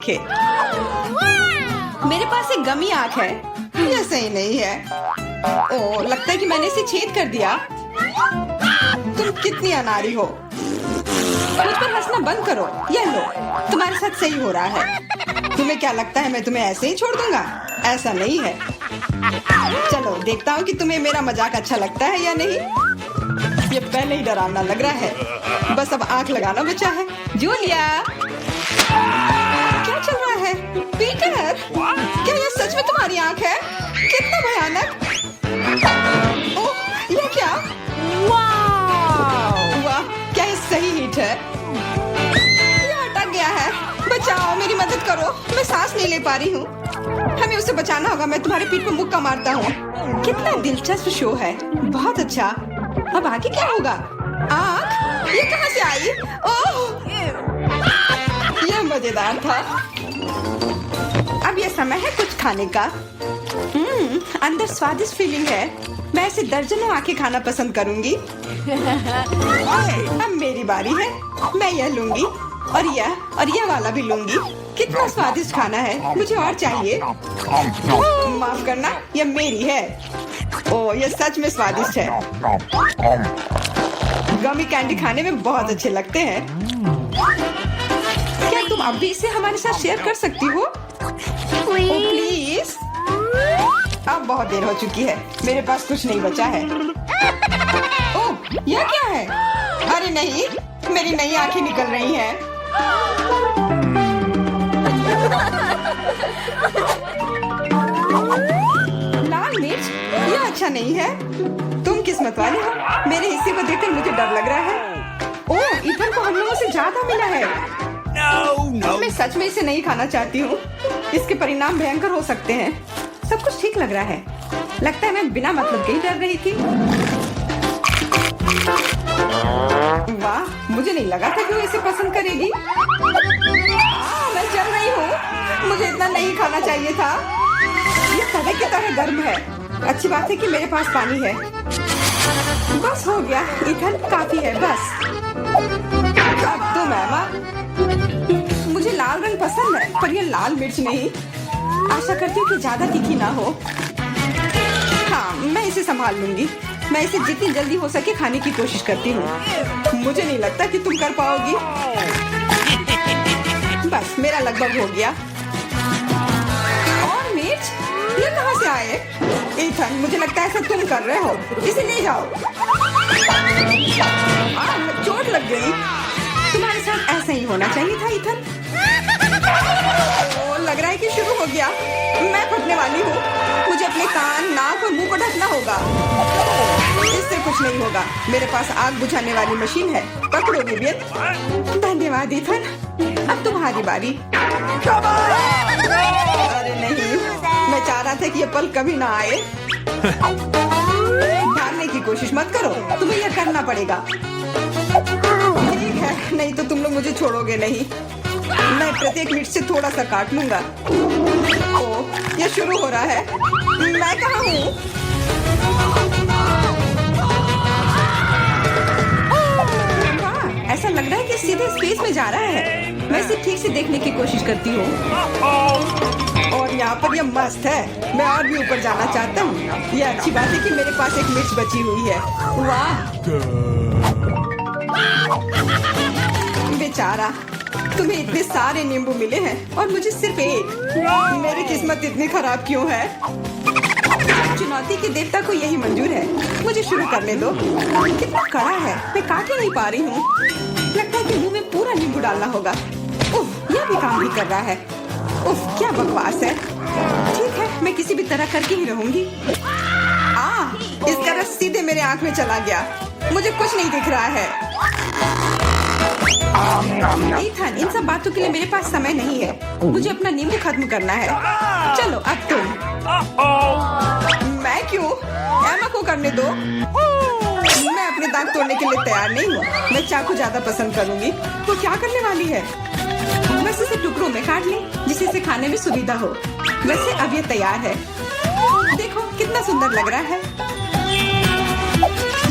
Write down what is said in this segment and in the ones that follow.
देखे। मेरे पास एक गमी आंख है, ये सही नहीं है। ओ, लगता है कि मैंने इसे छेद कर दिया। तुम कितनी अनाड़ी हो। मुझ पर हंसना बंद करो। ये लो, तुम्हारे साथ सही हो रहा है। तुम्हें क्या लगता है मैं तुम्हें ऐसे ही छोड़ दूंगा? ऐसा नहीं है। चलो देखता हूँ कि तुम्हें मेरा मजाक अच्छा लगता है या नहीं। ये पहले ही डरावना लग रहा है, बस अब आंख लगाना बचा है। जूलिया, क्या चल रहा है? पीटर, क्या ये सच में तुम्हारी आंख है? कितना भयानक। ओह, ये क्या? वाह, क्या ये सही हिट है? ये अटक गया है। बचाओ, मेरी मदद करो, मैं सांस नहीं ले पा रही हूँ। हमें उसे बचाना होगा। मैं तुम्हारे पीठ पर मुक्का मारता हूँ। कितना दिलचस्प शो है। बहुत अच्छा। अब आगे क्या होगा? आँख? ये कहाँ से आई? ओह, यह मजेदार था। अब यह समय है कुछ खाने का। अंदर स्वादिष्ट फीलिंग है। मैं ऐसे दर्जनों आंखें खाना पसंद करूंगी। अब मेरी बारी है। मैं यह लूंगी और यह वाला भी लूंगी। कितना स्वादिष्ट खाना है। मुझे और चाहिए। माफ करना, यह मेरी है। ओह, यह सच में स्वादिष्ट है। गमी कैंडी खाने में बहुत अच्छे लगते हैं। क्या तुम अब भी इसे हमारे साथ शेयर कर सकती हो? प्लीज। अब बहुत देर हो चुकी है। मेरे पास कुछ नहीं बचा है। ओह, यह क्या है? अरे नहीं, मेरी नई आंखें निकल रही हैं। लाल मिर्च? यह अच्छा नहीं है। तुम किस्मत वाले हो। मेरे हिस्से को देखकर मुझे डर लग रहा है। ओह, इथन को हम लोगों से ज्यादा मिला है। मैं सच में इसे नहीं खाना चाहती हूँ। इसके परिणाम भयंकर हो सकते हैं। सब कुछ ठीक लग रहा है। लगता है मैं बिना मतलब के ही डर रही थी। वाह, मुझे नहीं लगा था कि वो इसे पसंद करेगी। मैं जल रही हूँ। मुझे इतना नहीं खाना चाहिए था। ये तवे की तरह गर्म है। अच्छी बात है कि मेरे पास पानी है। बस हो गया। इथन, काफी है बस। अब तुम एमा। मुझे लाल रंग पसंद है, पर ये लाल मिर्च नहीं। आशा करती हूँ कि ज्यादा तीखी ना हो। हाँ, मैं इसे संभाल लूंगी। मैं इसे जितनी जल्दी हो सके खाने की कोशिश करती हूँ। मुझे नहीं लगता कि तुम कर पाओगी। बस, मेरा लगभग हो गया। और मिर्च? ये कहाँ से आए? इथन, मुझे लगता है ऐसा तुम कर रहे हो। इसे ले जाओ। चोट लग गई। तुम्हारे साथ ऐसा ही होना चाहिए था इथन। लग रहा है कि शुरू हो गया। मैं फटने वाली हूँ। मुझे अपने कान, नाक और मुंह को ढकना होगा। इससे कुछ नहीं होगा। मेरे पास आग बुझाने वाली मशीन है। पकड़ो विवियन। धन्यवाद इथन। अब तुम्हारी बारी। अरे नहीं, मैं चाह रहा था कि ये पल कभी ना आए। भागने की कोशिश मत करो, तुम्हें यह करना पड़ेगा। ठीक है, नहीं तो तुम लोग मुझे छोड़ोगे नहीं। मैं प्रत्येक मिनट से थोड़ा सा काट लूंगा। ओह, यह शुरू हो रहा है। मैं कहाँ हूँ? वाह, ऐसा लग रहा है कि सीधे स्पेस में जा रहा है। मैं इसे ठीक से देखने की कोशिश करती हूँ। और यहाँ पर यह मस्त है। मैं और भी ऊपर जाना चाहता हूँ। यह अच्छी बात है कि मेरे पास एक मिर्च बची हुई है। वाह, बेचारा, तुम्हें इतने सारे नींबू मिले हैं और मुझे सिर्फ एक। मेरी किस्मत इतनी खराब क्यों है? चुनौती के देवता को यही मंजूर है। मुझे शुरू करने दो। कितना कड़ा है, मैं काट ही नहीं पा रही हूँ। लगता है कि मुंह में पूरा नींबू डालना होगा। उफ, यह भी काम नहीं कर रहा है। उफ, क्या बकवास है। ठीक है, मैं किसी भी तरह करके ही रहूंगी। इसका रस सीधे मेरे आंख में चला गया। मुझे कुछ नहीं दिख रहा है। इथन, इन सब बातों के लिए मेरे पास समय नहीं है। मुझे अपना नींबू खत्म करना है। चलो अब तुम। मैं क्यों? एमा को करने दो। मैं अपने दांत तोड़ने के लिए तैयार नहीं हूँ। मैं चाकू ज्यादा पसंद करूंगी। वो क्या करने वाली है? बस इसे टुकड़ों में काट लें, जिससे इसे खाने में सुविधा हो। वैसे अब ये तैयार है। देखो कितना सुंदर लग रहा है।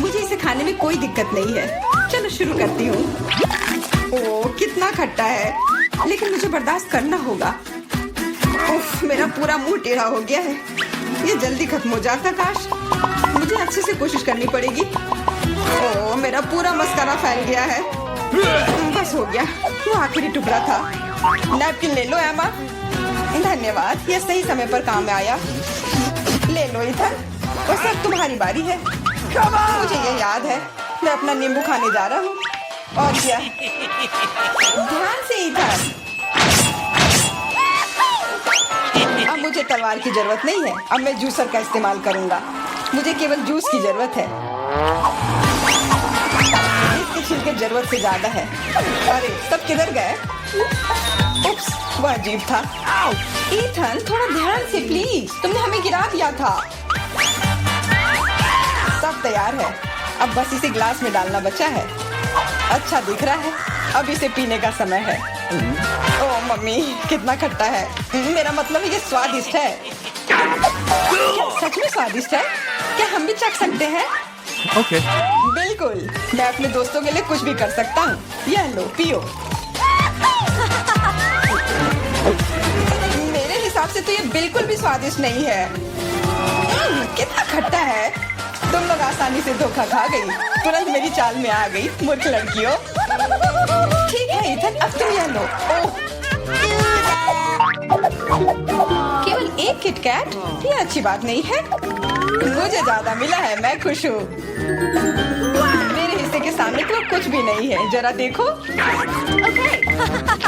मुझे इसे खाने में कोई दिक्कत नहीं है। चलो शुरू करती हूँ। ओह, कितना खट्टा है। लेकिन मुझे बर्दाश्त करना होगा। उफ, मेरा पूरा मुंह टेढ़ा हो गया है। ये जल्दी खत्म हो जाता काश। मुझे अच्छे से कोशिश करनी पड़ेगी। ओह, मेरा पूरा मस्कारा फैल गया है। बस हो गया, वो आखिरी टुकड़ा था। नैपकिन ले लो एमा। धन्यवाद, ये सही समय पर काम में आया। ले लो इथन, बस अब तुम्हारी बारी है। मुझे ये याद है, मैं अपना नींबू खाने जा रहा हूँ। और क्या, ध्यान से इथन। अब मुझे तलवार की जरूरत नहीं है। अब मैं जूसर का इस्तेमाल करूंगा। मुझे केवल जूस की जरूरत है। इसके छिलके जरूरत से ज्यादा है। अरे, सब किधर गए? उप्स, वह अजीब था। ईथन, थोड़ा ध्यान से प्लीज, तुमने हमें गिरा दिया था। सब तैयार है, अब बस इसे ग्लास में डालना बचा है। अच्छा दिख रहा है, अब इसे पीने का समय है। ओह मम्मी, कितना खट्टा है। मेरा मतलब ये स्वादिष्ट है। क्या सच में स्वादिष्ट है? क्या हम भी चख सकते हैं? Okay. बिल्कुल, मैं अपने दोस्तों के लिए कुछ भी कर सकता हूँ। यह लो, पियो। मेरे हिसाब से तो ये बिल्कुल भी स्वादिष्ट नहीं है। कितना खट्टा है। तुम लोग आसानी से धोखा खा गई। तुरंत मेरी चाल में आ गई, मूर्ख लड़कियों। ठीक है इथन, अब तुम यह लो। ओह, केवल एक किटकैट? ये अच्छी बात नहीं है। मुझे ज्यादा मिला है, मैं खुश हूँ। मेरे हिस्से के सामने तो कुछ भी नहीं है, जरा देखो।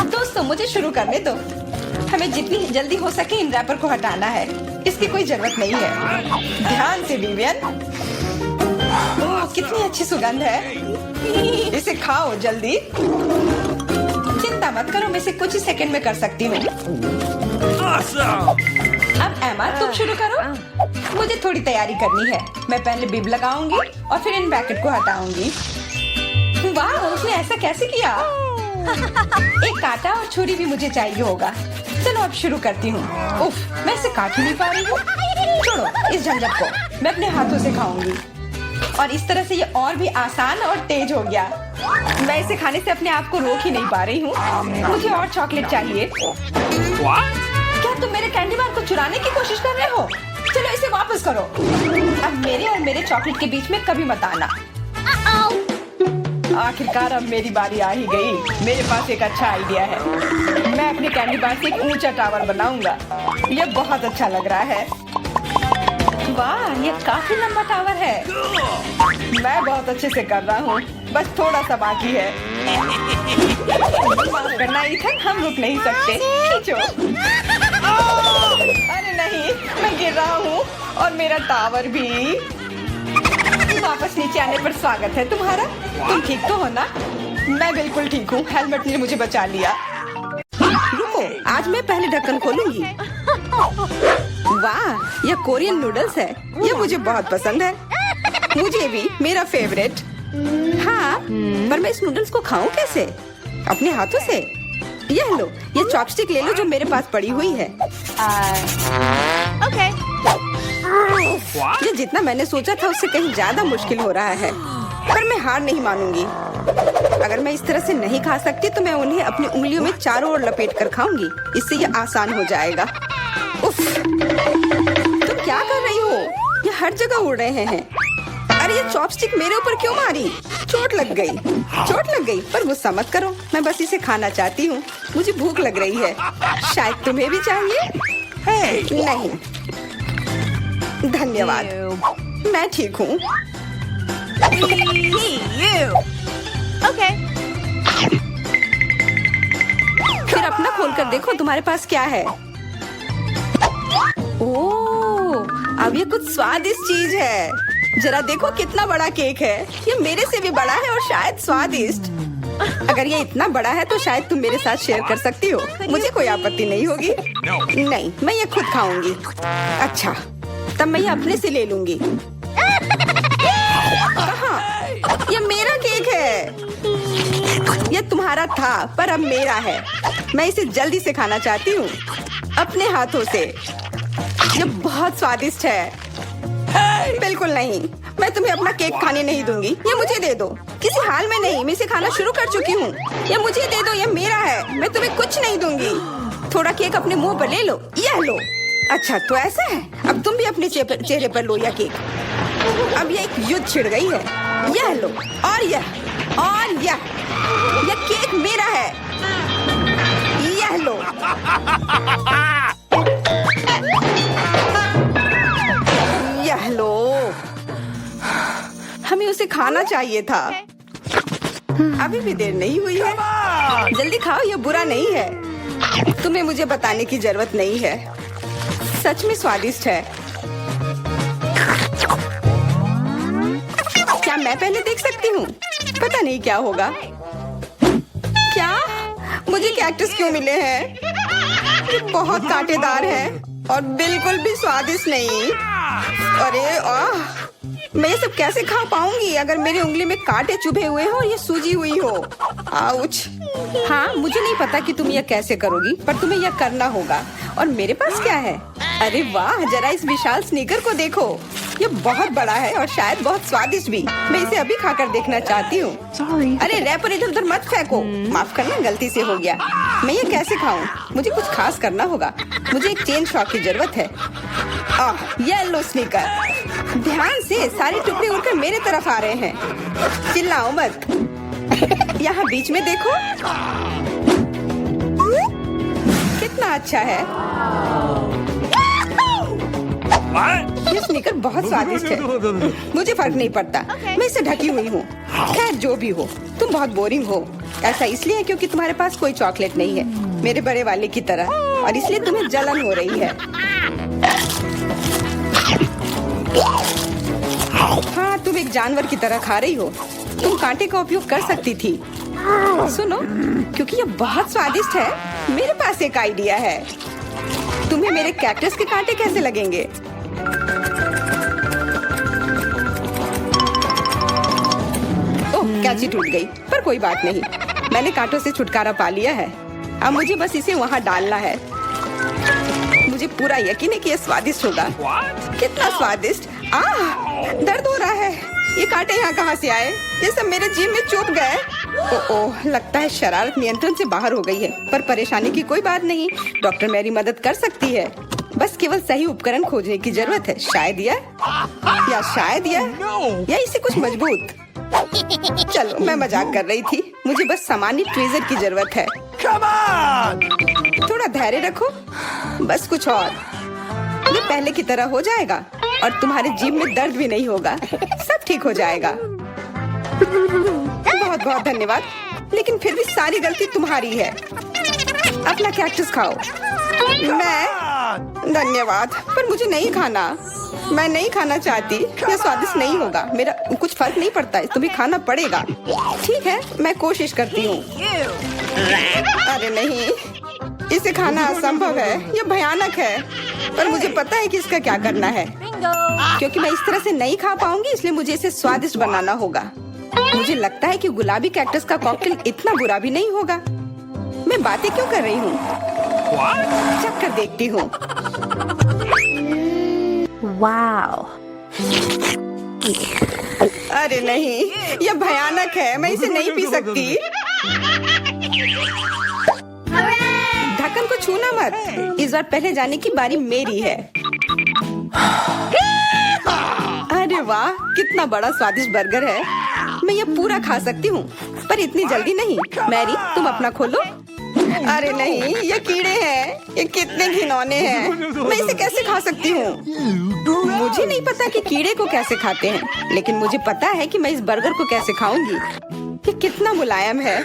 दोस्तों, मुझे शुरू करने दो। हमें जितनी जल्दी हो सके इन रैपर को हटाना है। इसकी कोई जरूरत नहीं है। ध्यान से विवियन। ओह, कितनी अच्छी सुगंध है। इसे खाओ जल्दी। चिंता मत करो, मैं इसे कुछ ही सेकंड में कर सकती हूँ। अब एमा, तुम शुरू करो। मुझे थोड़ी तैयारी करनी है। मैं पहले बिब लगाऊंगी और फिर इन ब्रैकेट को हटाऊंगी। वाह, उसने ऐसा कैसे किया? एक कांटा और छुरी भी मुझे चाहिए होगा। चलो अब शुरू करती हूँ। उफ, मैं इसे काट ही नहीं पा रही हूँ। छोड़ो इस झंझट को, मैं अपने हाथों से खाऊंगी। और इस तरह से ये और भी आसान और तेज हो गया। मैं इसे खाने से अपने आप को रोक ही नहीं पा रही हूँ। मुझे और चॉकलेट चाहिए। क्या तुम मेरे कैंडी बार को चुराने की कोशिश कर रहे हो? चलो इसे वापस करो। अब मेरे और मेरे चॉकलेट के बीच में कभी मत आना। आखिरकार अब मेरी बारी आ ही गई। मेरे पास एक अच्छा आइडिया है। मैं अपने कैंडी बार से एक ऊंचा टावर बनाऊंगा। यह बहुत अच्छा लग रहा है। वाह, ये काफी लंबा टावर है। मैं बहुत अच्छे से कर रहा हूँ, बस थोड़ा सा बाकी है। माफ करना इथन, हम रुक नहीं सकते। खींचो। अरे नहीं, मैं गिर रहा हूँ और मेरा टावर भी। वापस नीचे आने पर स्वागत है तुम्हारा। तुम ठीक तो हो ना? मैं बिल्कुल ठीक हूँ। हेलमेट ने मुझे बचा लिया। रुको, आज मैं पहले ढक्कन खोलूंगी। वाह, यह कोरियन नूडल्स है। यह मुझे बहुत पसंद है। मुझे भी, मेरा फेवरेट। हाँ, पर मैं इस नूडल्स को खाऊं कैसे? अपने हाथों से? यह लो, ये चॉपस्टिक ले लो जो मेरे पास पड़ी हुई है। Okay. ये जितना मैंने सोचा था उससे कहीं ज्यादा मुश्किल हो रहा है। पर मैं हार नहीं मानूंगी। अगर मैं इस तरह से नहीं खा सकती तो मैं उन्हें अपनी उंगलियों में चारों ओर लपेट कर खाऊंगी। इससे ये आसान हो जाएगा। उफ, तुम क्या कर रही हो? ये हर जगह उड़ रहे हैं। अरे ये चॉपस्टिक मेरे ऊपर क्यों मारी? चोट लग गई। पर गुस्सा मत करो, मैं बस इसे खाना चाहती हूँ। मुझे भूख लग रही है। शायद तुम्हें भी चाहिए? नहीं, धन्यवाद। मैं ठीक हूँ। Okay. फिर अपना खोल कर देखो तुम्हारे पास क्या है। ओह, अब ये कुछ स्वादिष्ट चीज है। जरा देखो कितना बड़ा केक है। ये मेरे से भी बड़ा है और शायद स्वादिष्ट। अगर ये इतना बड़ा है तो शायद तुम मेरे साथ शेयर कर सकती हो। मुझे कोई आपत्ति नहीं होगी। नहीं, मैं ये खुद खाऊंगी। अच्छा, तब मैं ये अपने से ले लूंगी। कहाँ? ये मेरा केक है। ये तुम्हारा था पर अब मेरा है। मैं इसे जल्दी से खाना चाहती हूँ, अपने हाथों से। ये बहुत स्वादिष्ट है। बिल्कुल नहीं, मैं तुम्हें अपना केक खाने नहीं दूंगी। ये मुझे दे दो। किसी हाल में नहीं, मैं इसे खाना शुरू कर चुकी हूँ। ये मुझे दे दो, ये मेरा है। मैं तुम्हें कुछ नहीं दूंगी। थोड़ा केक अपने मुंह पर ले लो। यह लो। अच्छा तो ऐसा है, अब तुम भी अपने चेहरे पर लो यह केक। अब ये एक युद्ध छिड़ गई है। यह लो और यह केक मेरा है। यह लो। यह लो। हमें उसे खाना चाहिए था। अभी भी देर नहीं हुई है। जल्दी खाओ, यह बुरा नहीं है। तुम्हें मुझे बताने की जरूरत नहीं है। सच में स्वादिष्ट है। क्या मैं पहले देख सकती हूँ? पता नहीं क्या होगा। क्या मुझे कैक्टस क्यों मिले हैं? ये बहुत कांटेदार है और बिल्कुल भी स्वादिष्ट नहीं। अरे मैं ये सब कैसे खा पाऊंगी अगर मेरी उंगली में कांटे चुभे हुए हो और ये सूजी हुई हो। आउच। हाँ, मुझे नहीं पता कि तुम यह कैसे करोगी, पर तुम्हें यह करना होगा। और मेरे पास क्या है? अरे वाह, जरा इस विशाल स्नीकर को देखो। ये बहुत बड़ा है और शायद बहुत स्वादिष्ट भी। मैं इसे अभी खाकर देखना चाहती हूँ। अरे रैपर इधर उधर मत फेंको। माफ करना, गलती से हो गया। मैं ये कैसे खाऊं? मुझे कुछ खास करना होगा। मुझे एक चेन शॉक की जरूरत है। Yellow sneaker. ध्यान से, सारे टुकड़े उड़कर मेरे तरफ आ रहे हैं। चिल्लाओ मत। यहाँ बीच में देखो, कितना अच्छा है। ये स्नीकर बहुत स्वादिष्ट है। मुझे फर्क नहीं पड़ता, मैं इससे ढकी हुई हूँ। खैर जो भी हो, तुम बहुत बोरिंग हो। ऐसा इसलिए है क्योंकि तुम्हारे पास कोई चॉकलेट नहीं है, मेरे बड़े वाले की तरह, और इसलिए तुम्हें जलन हो रही है। हाँ, तुम एक जानवर की तरह खा रही हो। तुम कांटे का उपयोग कर सकती थी। सुनो, क्योंकि ये बहुत स्वादिष्ट है, मेरे पास एक आइडिया है। तुम्हें मेरे कैक्टस के कांटे कैसे लगेंगे? ओह, कैंची टूट गई, पर कोई बात नहीं। मैंने कांटों से छुटकारा पा लिया है। अब मुझे बस इसे वहाँ डालना है। मुझे पूरा यकीन है कि यह स्वादिष्ट होगा। कितना स्वादिष्ट। दर्द हो रहा है। ये कांटे यहाँ कहाँ से आए? ये सब मेरे जीभ में चुभ गए। ओह, लगता है शरारत नियंत्रण से बाहर हो गई है, पर परेशानी की कोई बात नहीं। डॉक्टर मेरी मदद कर सकती है। बस केवल सही उपकरण खोजने की जरूरत है। शायद या इसे कुछ मजबूत। चलो, मैं मजाक कर रही थी। मुझे बस सामान्य ट्वीजर की जरूरत है। थोड़ा धैर्य रखो, बस कुछ और। ये पहले की तरह हो जाएगा और तुम्हारे जीभ में दर्द भी नहीं होगा। सब ठीक हो जाएगा। बहुत बहुत धन्यवाद, लेकिन फिर भी सारी गलती तुम्हारी है। अपना कैक्टस खाओ। मैं धन्यवाद, पर मुझे नहीं खाना। मैं नहीं खाना चाहती। यह स्वादिष्ट नहीं होगा। मेरा कुछ फर्क नहीं पड़ता है, तुम्हें खाना पड़ेगा। ठीक है, मैं कोशिश करती हूँ। अरे नहीं, इसे खाना असंभव है। यह भयानक है, पर मुझे पता है कि इसका क्या करना है। क्योंकि मैं इस तरह से नहीं खा पाऊंगी, इसलिए मुझे इसे स्वादिष्ट बनाना होगा। मुझे लगता है कि गुलाबी कैक्टस का कॉकटेल इतना बुरा भी नहीं होगा। मैं बातें क्यों कर रही हूँ? चख कर देखती हूँ। Wow. अरे नहीं, यह भयानक है। मैं इसे नहीं पी सकती। ढक्कन को छूना मत। इस बार पहले जाने की बारी मेरी है। अरे वाह, कितना बड़ा स्वादिष्ट बर्गर है। मैं ये पूरा खा सकती हूँ, पर इतनी जल्दी नहीं। मैरी, तुम अपना खोलो। अरे नहीं, ये कीड़े हैं। ये कितने घिनौने हैं। मैं इसे कैसे खा सकती हूँ? मुझे नहीं पता कि कीड़े को कैसे खाते हैं, लेकिन मुझे पता है कि मैं इस बर्गर को कैसे खाऊंगी। ये कितना मुलायम है।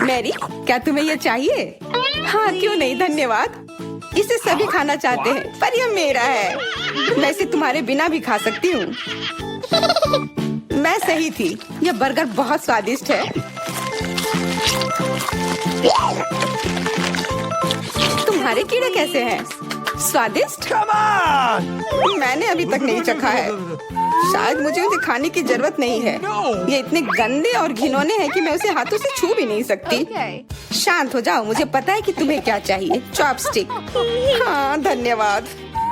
मैरी, क्या तुम्हें ये चाहिए? हाँ, क्यों नहीं, धन्यवाद। इसे सभी खाना चाहते हैं, पर यह मेरा है। मैं इसे तुम्हारे बिना भी खा सकती हूँ। मैं सही थी, यह बर्गर बहुत स्वादिष्ट है। तुम्हारे कीड़े कैसे हैं? स्वादिष्ट? मैंने अभी तक नहीं चखा है। शायद मुझे उसे खाने की जरूरत नहीं है। ये इतने गंदे और घिनौने हैं कि मैं उसे हाथों से छू भी नहीं सकती। शांत हो जाओ, मुझे पता है कि तुम्हें क्या चाहिए। चॉपस्टिक। हाँ, धन्यवाद।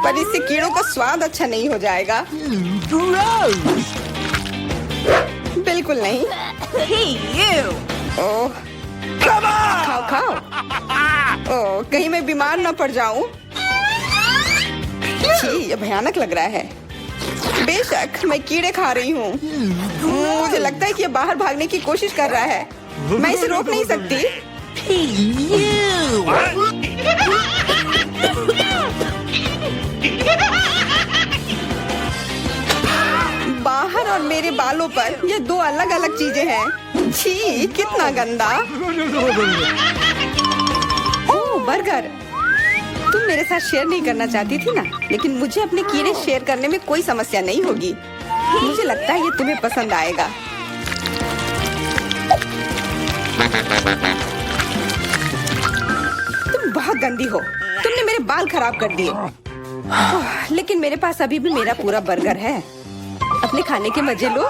पर इससे कीड़ों का स्वाद अच्छा नहीं हो जाएगा। बिल्कुल नहीं। Hey, you! ओह, खाओ खाओ। ओह, कहीं मैं बीमार ना पड़ जाऊं। छी, ये भयानक लग रहा है। बेशक मैं कीड़े खा रही हूँ। मुझे लगता है कि ये बाहर भागने की कोशिश कर रहा है। मैं इसे रोक नहीं सकती। Hey, you! बाहर और मेरे बालों पर ये दो अलग अलग चीजें हैं। छी, कितना गंदा। ओह, बर्गर। तुम मेरे साथ शेयर नहीं करना चाहती थी ना, लेकिन मुझे अपने कीड़े शेयर करने में कोई समस्या नहीं होगी। मुझे लगता है ये तुम्हें पसंद आएगा। तुम बहुत गंदी हो। तुमने मेरे बाल खराब कर दिए। लेकिन मेरे पास अभी भी मेरा पूरा बर्गर है। अपने खाने के मजे लो।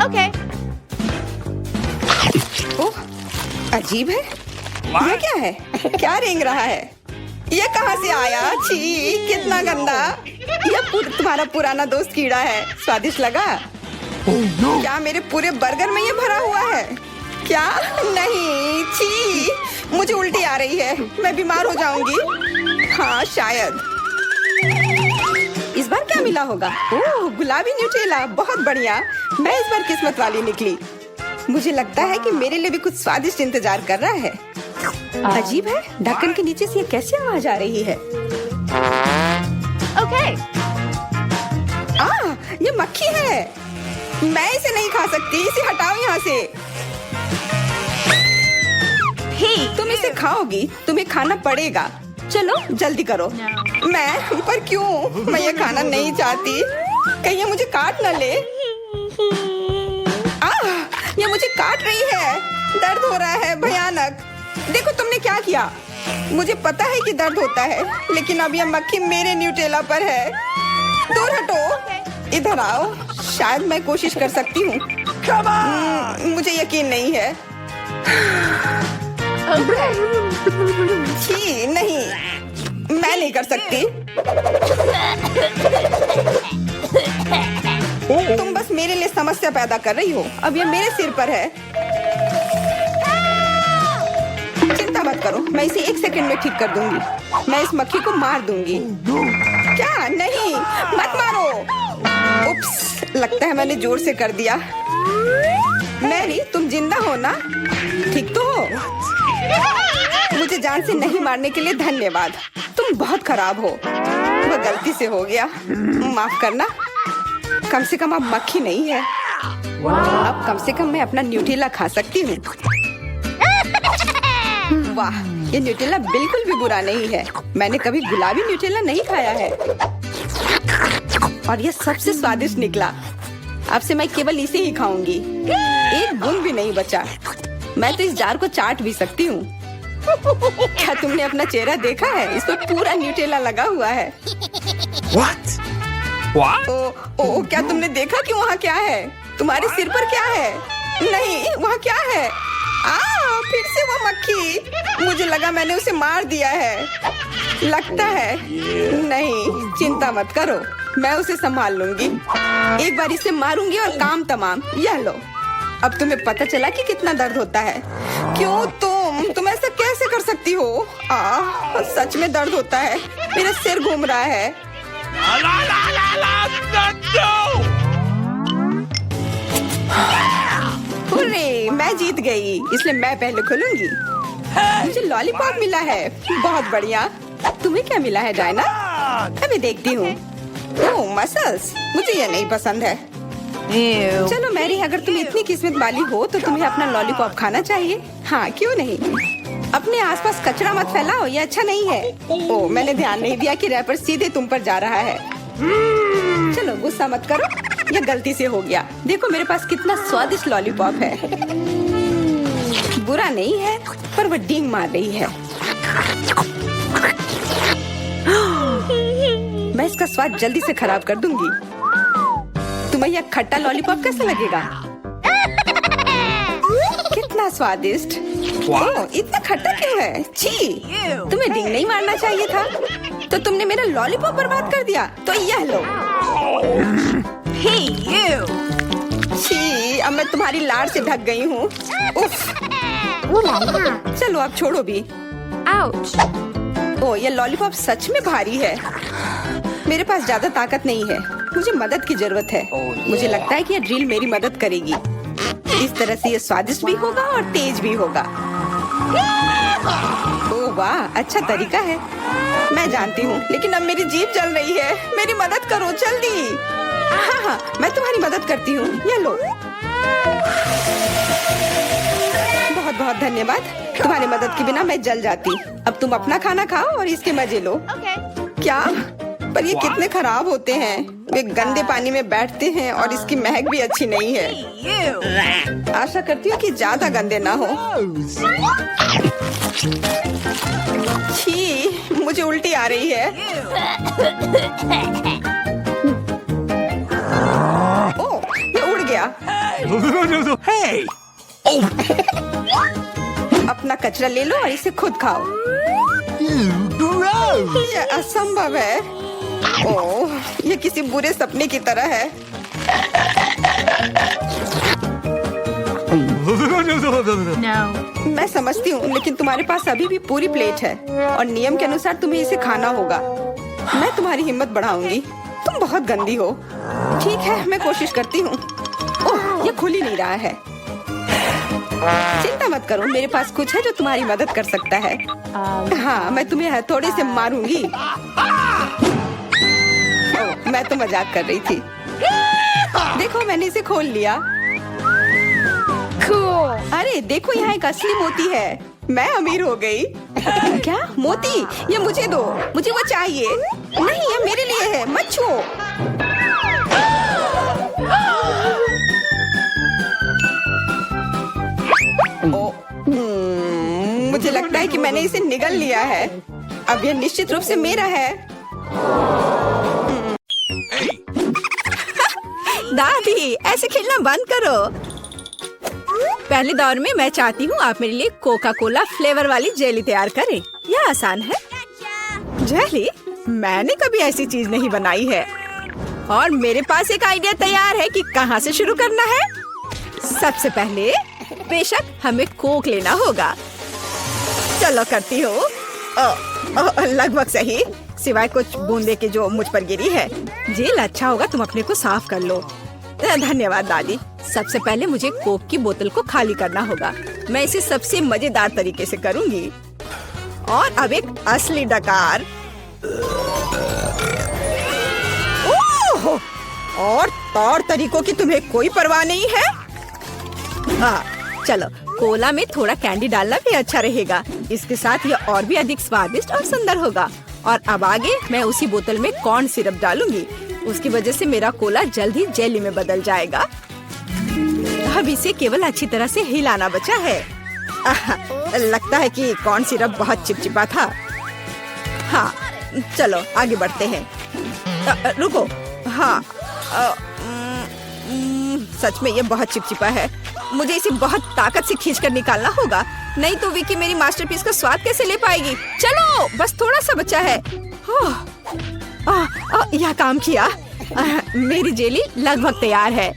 Okay. ओह, अजीब है। ये क्या है? क्या रेंग रहा है? ये कहाँ से आया? छी, कितना गंदा। तुम्हारा पुराना दोस्त कीड़ा है। स्वादिष्ट लगा? क्या मेरे पूरे बर्गर में ये भरा हुआ है? क्या? नहीं, छी, मुझे उल्टी आ रही है। मैं बीमार हो जाऊंगी। हाँ, शायद। इस बार क्या मिला होगा? ओह, गुलाबी न्यूटेला, बहुत बढ़िया। मैं इस बार किस्मत वाली निकली। मुझे लगता है कि मेरे लिए भी कुछ स्वादिष्ट इंतजार कर रहा है। अजीब है, ढक्कन के नीचे से ये कैसे आवाज आ रही है? Okay. ये मक्खी है। मैं इसे नहीं खा सकती। इसे हटाओ यहाँ से। Hey, तुम इसे खाओगी, तुम्हें खाना पड़ेगा। चलो जल्दी करो। मैं पर क्यों? मैं ये खाना नहीं चाहती। कहीं ये मुझे काट न ले। ये मुझे काट रही है। दर्द हो रहा है भयानक। देखो तुमने क्या किया। मुझे पता है कि दर्द होता है, लेकिन अब ये मक्खी मेरे न्यूटेला पर है। दूर हटो। इधर आओ। शायद मैं कोशिश कर सकती हूँ। मुझे यकीन नहीं है। छी, नहीं, मैं नहीं कर सकती। तुम बस मेरे लिए समस्या पैदा कर रही हो। अब ये मेरे सिर पर है। चिंता मत करो, मैं इसे 1 सेकंड में ठीक कर दूंगी। मैं इस मक्खी को मार दूंगी। क्या? नहीं, मत मारो। उप्स, लगता है मैंने जोर से कर दिया। मैरी, तुम जिंदा हो ना? ठीक तो हो? मुझे जान से नहीं मारने के लिए धन्यवाद। तुम बहुत खराब हो। वह गलती से हो गया। माफ करना। कम से कम अब मक्खी नहीं है। अब कम से कम मैं अपना न्यूटेला खा सकती हूँ। वाह, ये न्यूटेला बिल्कुल भी बुरा नहीं है। मैंने कभी गुलाबी न्यूटेला नहीं खाया है और ये सबसे स्वादिष्ट निकला। अब से मैं केवल इसे ही खाऊंगी। एक बूंद भी नहीं बचा। मैं तो इस जार को चाट भी सकती हूँ। क्या तुमने अपना चेहरा देखा है? इस पर पूरा न्यूटेला लगा हुआ है। What? What? ओ, क्या तुमने देखा कि वहाँ क्या है? तुम्हारे सिर पर क्या है? नहीं, वहाँ क्या है? फिर से वो मक्खी। मुझे लगा मैंने उसे मार दिया है। लगता है नहीं। चिंता मत करो, मैं उसे संभाल लूंगी। एक बार इसे मारूंगी और काम तमाम। यह लो। अब तुम्हें पता चला कि कितना दर्द होता है। क्यों तुम ऐसा कैसे कर सकती हो? सच में दर्द होता है। मेरा सिर घूम रहा है। No! हुर्रे, मैं जीत गई, इसलिए मैं पहले खोलूंगी। मुझे लॉलीपॉप मिला है। बहुत बढ़िया। तुम्हें क्या मिला है डायना? अभी देखती हूँ। ओह, मसल्स। मुझे ये नहीं पसंद है। Ew. चलो मैरी, अगर तुम इतनी किस्मत वाली हो तो तुम्हें अपना लॉलीपॉप खाना चाहिए। हाँ, क्यों नहीं। अपने आसपास कचरा मत फैलाओ, ये अच्छा नहीं है। ओह, मैंने ध्यान नहीं दिया कि रैपर सीधे तुम पर जा रहा है। चलो गुस्सा मत करो, यह गलती से हो गया। देखो मेरे पास कितना स्वादिष्ट लॉलीपॉप है। बुरा नहीं है, पर वह डींग मार रही है। मैं इसका स्वाद जल्दी से खराब कर दूंगी। तुम्हें यह खट्टा लॉलीपॉप कैसा लगेगा? कितना स्वादिष्ट। ओह, इतना खट्टा क्यों है? छी, तुम्हें डींग नहीं मारना चाहिए था। तो तुमने मेरा लॉलीपॉप बर्बाद कर दिया। तो यह लो। Hey, you! छी, अब मैं तुम्हारी लाड़ से ढक गई हूँ। उफ। चलो अब छोड़ो भी। Ouch! ओ, ये लॉलीपॉप सच में भारी है। मेरे पास ज्यादा ताकत नहीं है, मुझे मदद की जरूरत है। मुझे लगता है कि ये ड्रिल मेरी मदद करेगी। इस तरह से ये स्वादिष्ट भी होगा और तेज भी होगा। ओह वाह, अच्छा तरीका है। मैं जानती हूँ, लेकिन अब मेरी जीभ जल रही है। मेरी मदद करो जल्दी। हाँ हाँ, मैं तुम्हारी मदद करती हूँ। ये लो। बहुत बहुत धन्यवाद। तुम्हारी मदद के बिना मैं जल जाती। अब तुम अपना खाना खाओ और इसके मजे लो। Okay. क्या? पर ये कितने खराब होते हैं। वे गंदे पानी में बैठते हैं और इसकी महक भी अच्छी नहीं है। Hey, you! आशा करती हूँ कि ज्यादा गंदे ना हो। छी, मुझे उल्टी आ रही है। ओह, ये उड़ गया। Hey! अपना कचरा ले लो और इसे खुद खाओ। Gross! ये असंभव है। ओह, ये किसी बुरे सपने की तरह है। No. मैं समझती हूँ, लेकिन तुम्हारे पास अभी भी पूरी प्लेट है और नियम के अनुसार तुम्हें इसे खाना होगा। मैं तुम्हारी हिम्मत बढ़ाऊंगी। तुम बहुत गंदी हो। ठीक है, मैं कोशिश करती हूँ। ओह, ये खुल ही नहीं रहा है। चिंता मत करो, मेरे पास कुछ है जो तुम्हारी मदद कर सकता है। हाँ, मैं तुम्हें हथौड़े से मारूंगी। ओह, मैं तो मजाक कर रही थी। देखो, मैंने इसे खोल लिया। Cool. अरे देखो, यहाँ एक असली मोती है। मैं अमीर हो गई। क्या मोती? ये मुझे दो, मुझे वो चाहिए। नहीं, ये मेरे लिए है, मत छुओ। मुझे लगता है कि मैंने इसे निगल लिया है। अब यह निश्चित रूप से मेरा है। दादी, ऐसे खेलना बंद करो। पहले दौर में मैं चाहती हूँ आप मेरे लिए कोका कोला फ्लेवर वाली जेली तैयार करें। यह आसान है। जेली? मैंने कभी ऐसी चीज नहीं बनाई है। और मेरे पास एक आइडिया तैयार है कि कहाँ से शुरू करना है। सबसे पहले बेशक हमें कोक लेना होगा। चलो करती हूँ। लगभग सही, सिवाय कुछ बूंदे के जो मुझ पर गिरी है। जेल अच्छा होगा, तुम अपने को साफ कर लो। धन्यवाद दादी। सबसे पहले मुझे कोक की बोतल को खाली करना होगा। मैं इसे सबसे मजेदार तरीके से करूंगी। और अब एक असली डकार। ओह! और तौर तरीकों की तुम्हें कोई परवाह नहीं है? चलो, कोला में थोड़ा कैंडी डालना भी अच्छा रहेगा। इसके साथ यह और भी अधिक स्वादिष्ट और सुंदर होगा। और अब आगे मैं उसी बोतल में कॉर्न सिरप डालूंगी। उसकी वजह से मेरा कोला जल्द ही जेली में बदल जाएगा। अब इसे केवल अच्छी तरह से हिलाना बचा है। लगता है कि कॉर्न सिरप बहुत चिपचिपा था। हाँ, चलो आगे बढ़ते हैं। रुको। हाँ, सच में ये बहुत चिपचिपा है। मुझे इसे बहुत ताकत से खींचकर निकालना होगा, नहीं तो विकी मेरी मास्टरपीस का स्वाद कैसे ले पाएगी। चलो, बस थोड़ा सा बचा है। यह काम किया। मेरी जेली लगभग तैयार है।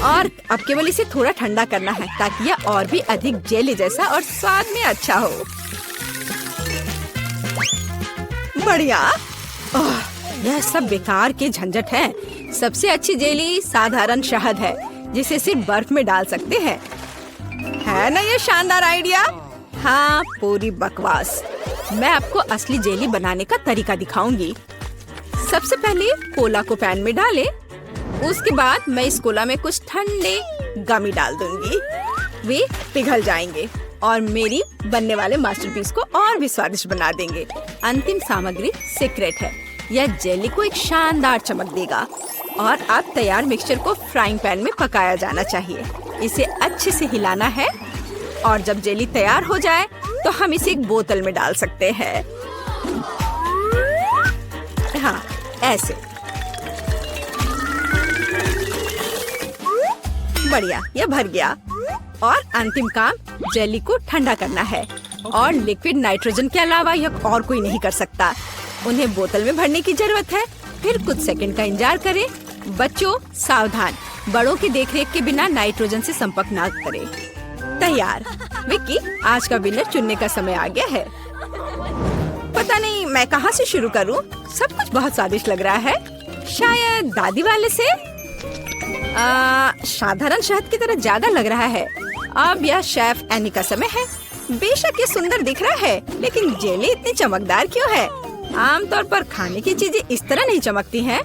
और अब केवल इसे थोड़ा ठंडा करना है ताकि यह और भी अधिक जेली जैसा और स्वाद में अच्छा हो। बढ़िया। यह सब बेकार के झंझट है। सबसे अच्छी जेली साधारण शहद है, जिसे सिर्फ बर्फ में डाल सकते हैं। है ना ये शानदार आइडिया? हाँ, पूरी बकवास। मैं आपको असली जेली बनाने का तरीका दिखाऊंगी। सबसे पहले कोला को पैन में डालें। उसके बाद मैं इस कोला में कुछ ठंडे गमी डाल दूंगी। वे पिघल जाएंगे और मेरी बनने वाले मास्टरपीस को और भी स्वादिष्ट बना देंगे। अंतिम सामग्री सीक्रेट है। यह जेली को एक शानदार चमक देगा। और अब तैयार मिक्सचर को फ्राइंग पैन में पकाया जाना चाहिए। इसे अच्छे से हिलाना है और जब जेली तैयार हो जाए तो हम इसे एक बोतल में डाल सकते हैं। हाँ, ऐसे। बढ़िया, यह भर गया। और अंतिम काम जेली को ठंडा करना है। और लिक्विड नाइट्रोजन के अलावा यह और कोई नहीं कर सकता। उन्हें बोतल में भरने की जरूरत है। फिर कुछ सेकंड का इंतजार करें। बच्चों सावधान, बड़ों की देखरेख के बिना नाइट्रोजन से संपर्क न करें। तैयार। विक्की, आज का विनर चुनने का समय आ गया है। पता नहीं मैं कहाँ से शुरू करूँ। सब कुछ बहुत स्वादिष्ट लग रहा है। शायद दादी वाले से। साधारण शहद की तरह ज्यादा लग रहा है। अब यह शेफ एनी का समय है। बेशक ये सुंदर दिख रहा है, लेकिन जेली इतनी चमकदार क्यों है? आमतौर पर खाने की चीजें इस तरह नहीं चमकती हैं।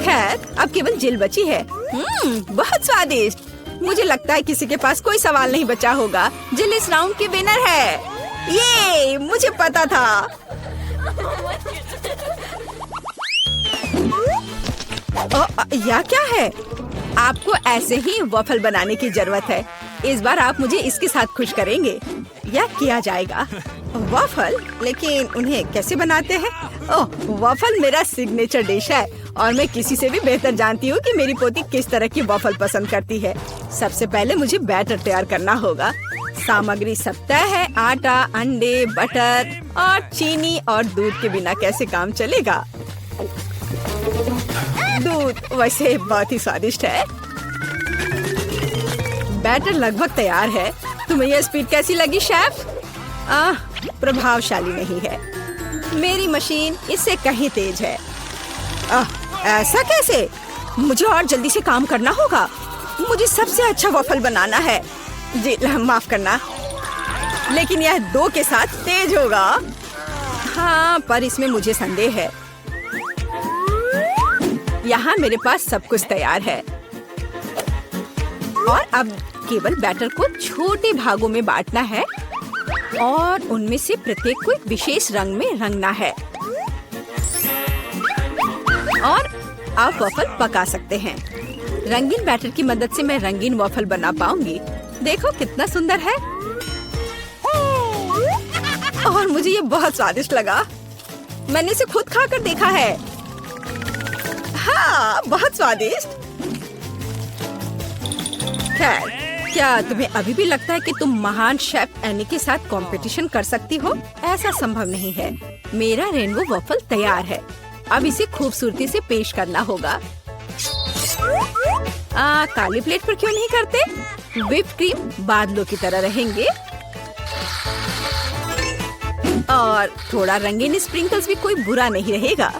खैर, अब केवल जेल बची है। बहुत स्वादिष्ट। मुझे लगता है किसी के पास कोई सवाल नहीं बचा होगा। जेल इस राउंड की विनर है। ये मुझे पता था। यह क्या है? आपको ऐसे ही वॉफल बनाने की जरूरत है। इस बार आप मुझे इसके साथ खुश करेंगे। यह किया जाएगा। वॉफल? लेकिन उन्हें कैसे बनाते हैं? ओह, वॉफल मेरा सिग्नेचर डिश है और मैं किसी से भी बेहतर जानती हूँ कि मेरी पोती किस तरह की वॉफल पसंद करती है। सबसे पहले मुझे बैटर तैयार करना होगा। सामग्री सब तय है। आटा, अंडे, बटर और चीनी और दूध के बिना कैसे काम चलेगा? दूध वैसे बहुत ही स्वादिष्ट है। बैटर लगभग तैयार है। तुम्हें यह स्पीड कैसी लगी शेफ? प्रभावशाली नहीं है। मेरी मशीन इससे कहीं तेज है। ऐसा कैसे? मुझे और जल्दी से काम करना होगा। मुझे सबसे अच्छा वॉफल बनाना है। जी माफ करना, लेकिन यह 2 के साथ तेज होगा। हाँ, पर इसमें मुझे संदेह है। यहाँ मेरे पास सब कुछ तैयार है और अब केवल बैटर को छोटे भागों में बांटना है और उनमें से प्रत्येक को एक विशेष रंग में रंगना है और आप वॉफल पका सकते हैं। रंगीन बैटर की मदद से मैं रंगीन वॉफल बना पाऊंगी। देखो कितना सुंदर है और मुझे ये बहुत स्वादिष्ट लगा। मैंने इसे खुद खाकर देखा है। हाँ, बहुत स्वादिष्ट। खैर, क्या तुम्हें अभी भी लगता है कि तुम महान शेफ एनी के साथ कंपटीशन कर सकती हो? ऐसा संभव नहीं है। मेरा रेनबो वॉफल तैयार है। अब इसे खूबसूरती से पेश करना होगा। काली प्लेट पर क्यों नहीं करते? व्हिप क्रीम बादलों की तरह रहेंगे और थोड़ा रंगीन स्प्रिंकल्स भी कोई बुरा नहीं रहेगा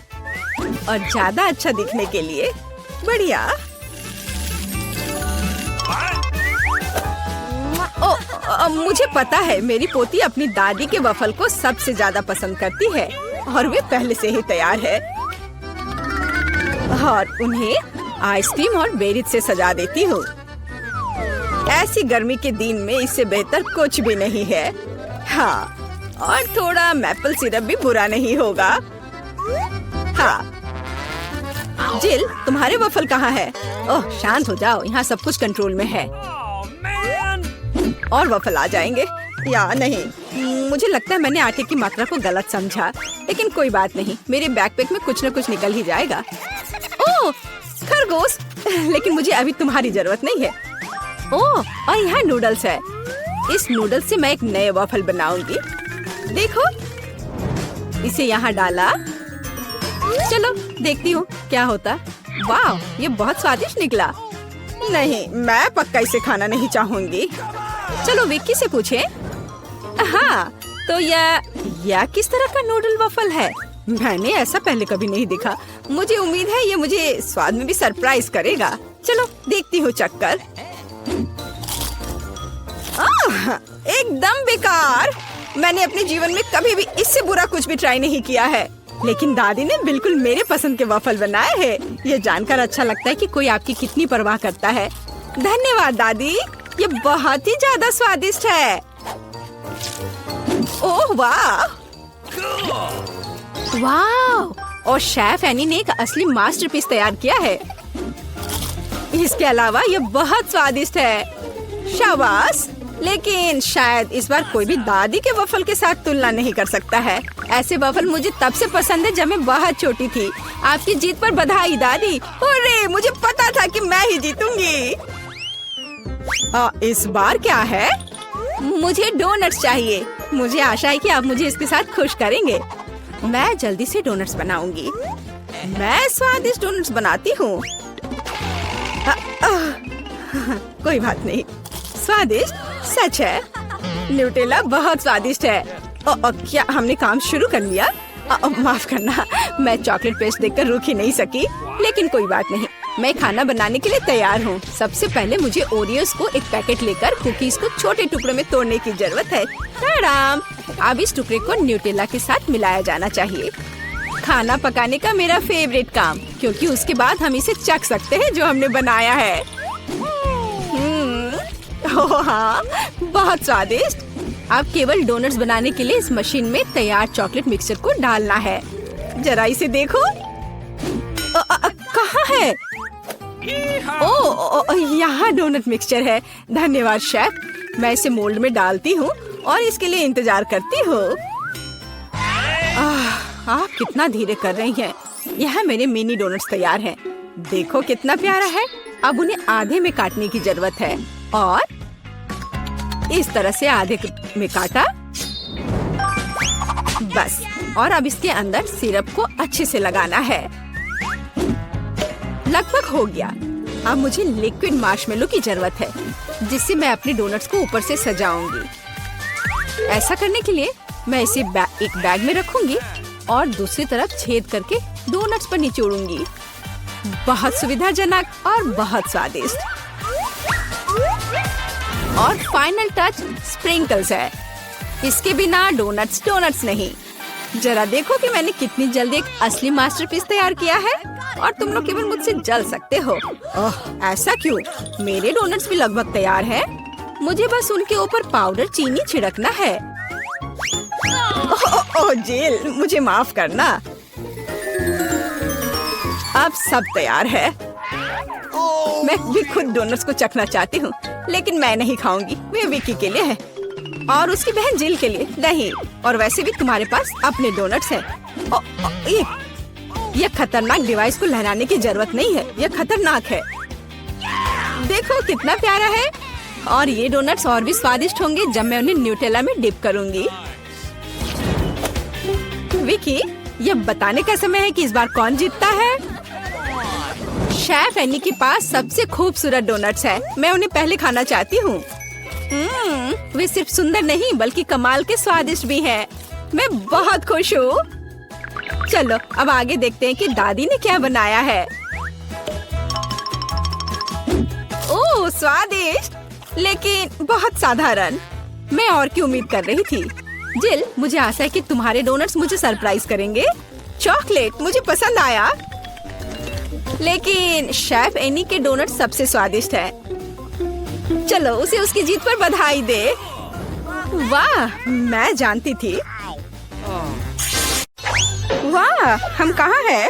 और ज्यादा अच्छा दिखने के लिए बढ़िया। मुझे पता है मेरी पोती अपनी दादी के वफल को सबसे ज्यादा पसंद करती है और वे पहले से ही तैयार है और उन्हें आइसक्रीम और बेरीज से सजा देती हूँ। ऐसी गर्मी के दिन में इससे बेहतर कुछ भी नहीं है। हाँ, और थोड़ा मैपल सिरप भी बुरा नहीं होगा। हाँ, जिल, तुम्हारे वफल कहाँ है? ओह, शांत हो जाओ, यहाँ सब कुछ कंट्रोल में है। और वफल आ जाएंगे या नहीं? मुझे लगता है मैंने आटे की मात्रा को गलत समझा, लेकिन कोई बात नहीं, मेरे बैकपैक में कुछ न कुछ निकल ही जाएगा। ओह, खरगोश, लेकिन मुझे अभी तुम्हारी जरूरत नहीं है। ओह, और यहाँ नूडल्स है। इस नूडल्स से मैं एक नए वफल बनाऊंगी। देखो, इसे यहाँ डाला। चलो देखती हूँ क्या होता। वाह, ये बहुत स्वादिष्ट निकला। नहीं, मैं पक्का इसे खाना नहीं चाहूंगी। चलो विक्की से पूछें। हाँ, तो यह किस तरह का नूडल वफल है? मैंने ऐसा पहले कभी नहीं देखा। मुझे उम्मीद है ये मुझे स्वाद में भी सरप्राइज करेगा। चलो देखती हूँ चक्कर। एकदम बेकार। मैंने अपने जीवन में कभी भी इससे बुरा कुछ भी ट्राई नहीं किया है, लेकिन दादी ने बिल्कुल मेरे पसंद के वफल बनाए हैं। ये जानकर अच्छा लगता है कि कोई आपकी कितनी परवाह करता है। धन्यवाद दादी, ये बहुत ही ज्यादा स्वादिष्ट है। ओह वाह, वाह! और शेफ एनी ने एक असली मास्टरपीस तैयार किया है। इसके अलावा ये बहुत स्वादिष्ट है। शाबाश! लेकिन शायद इस बार कोई भी दादी के वफल के साथ तुलना नहीं कर सकता है। ऐसे वफल मुझे तब से पसंद है जब मैं बहुत छोटी थी। आपकी जीत पर बधाई दादी। अरे, मुझे पता था कि मैं ही जीतूंगी। इस बार क्या है? मुझे डोनट्स चाहिए। मुझे आशा है कि आप मुझे इसके साथ खुश करेंगे। मैं जल्दी से डोनट्स बनाऊंगी। मैं स्वादिष्ट डोनट्स बनाती हूँ। कोई बात नहीं, स्वादिष्ट सच है। न्यूटेला बहुत स्वादिष्ट है। क्या हमने काम शुरू कर लिया? माफ करना, मैं चॉकलेट पेस्ट देखकर रुक ही नहीं सकी। लेकिन कोई बात नहीं, मैं खाना बनाने के लिए तैयार हूँ। सबसे पहले मुझे ओरियोस को एक पैकेट लेकर कुकीज को छोटे टुकड़ों में तोड़ने की जरूरत है। ताड़ाम! अब इस टुकड़े को न्यूटेला के साथ मिलाया जाना चाहिए। खाना पकाने का मेरा फेवरेट काम, क्योंकि उसके बाद हम इसे चख सकते हैं जो हमने बनाया है। ओह हाँ, बहुत स्वादिष्ट। अब केवल डोनट्स बनाने के लिए इस मशीन में तैयार चॉकलेट मिक्सचर को डालना है। जरा इसे देखो। कहाँ है? ओह, यहाँ डोनट मिक्सचर है। धन्यवाद शेफ। मैं इसे मोल्ड में डालती हूँ और इसके लिए इंतजार करती हूँ। आप कितना धीरे कर रही हैं। यहाँ मेरे मिनी डोनट्स तैयार हैं। देखो कितना प्यारा है। अब उन्हें आधे में काटने की जरूरत है और इस तरह से आधे में काटा। बस, और अब इसके अंदर सिरप को अच्छे से लगाना है। लगभग हो गया। अब मुझे लिक्विड मार्शमेलो की जरूरत है, जिससे मैं अपने डोनट्स को ऊपर से सजाऊंगी। ऐसा करने के लिए मैं इसे एक बैग में रखूंगी और दूसरी तरफ छेद करके डोनट्स पर निचोड़ूंगी। बहुत सुविधाजनक और बहुत स्वादिष्ट। और फाइनल टच स्प्रिंकल्स है। इसके बिना डोनट्स डोनट्स नहीं। जरा देखो कि मैंने कितनी जल्दी एक असली मास्टरपीस तैयार किया है और तुम लोग केवल मुझसे जल सकते हो। ओह, ऐसा क्यों? मेरे डोनट्स भी लगभग तैयार हैं। मुझे बस उनके ऊपर पाउडर चीनी छिड़कना है। ओह जेल, मुझे माफ करना। अब सब तैयार है। मैं भी खुद डोनट्स को चखना चाहती हूँ, लेकिन मैं नहीं खाऊंगी। वे विकी के लिए है और उसकी बहन जिल के लिए नहीं। और वैसे भी तुम्हारे पास अपने डोनट्स हैं। ये खतरनाक डिवाइस को लहराने की जरूरत नहीं है। यह खतरनाक है। देखो कितना प्यारा है। और ये डोनट्स और भी स्वादिष्ट होंगे जब मैं उन्हें न्यूटेला में डिप करूंगी। विकी, यह बताने का समय है कि इस बार कौन जीतता है। शेफ एनी के पास सबसे खूबसूरत डोनट्स है। मैं उन्हें पहले खाना चाहती हूँ। वे सिर्फ सुंदर नहीं बल्कि कमाल के स्वादिष्ट भी हैं। मैं बहुत खुश हूँ। चलो अब आगे देखते हैं कि दादी ने क्या बनाया है। ओह स्वादिष्ट, लेकिन बहुत साधारण। मैं और की उम्मीद कर रही थी। जिल, मुझे आशा है कि तुम्हारे डोनट्स मुझे सरप्राइज करेंगे। चॉकलेट मुझे पसंद आया, लेकिन शेफ एनी के डोनट सबसे स्वादिष्ट है। चलो उसे उसकी जीत पर बधाई दे। वाह, मैं जानती थी। वाह, हम कहाँ हैं?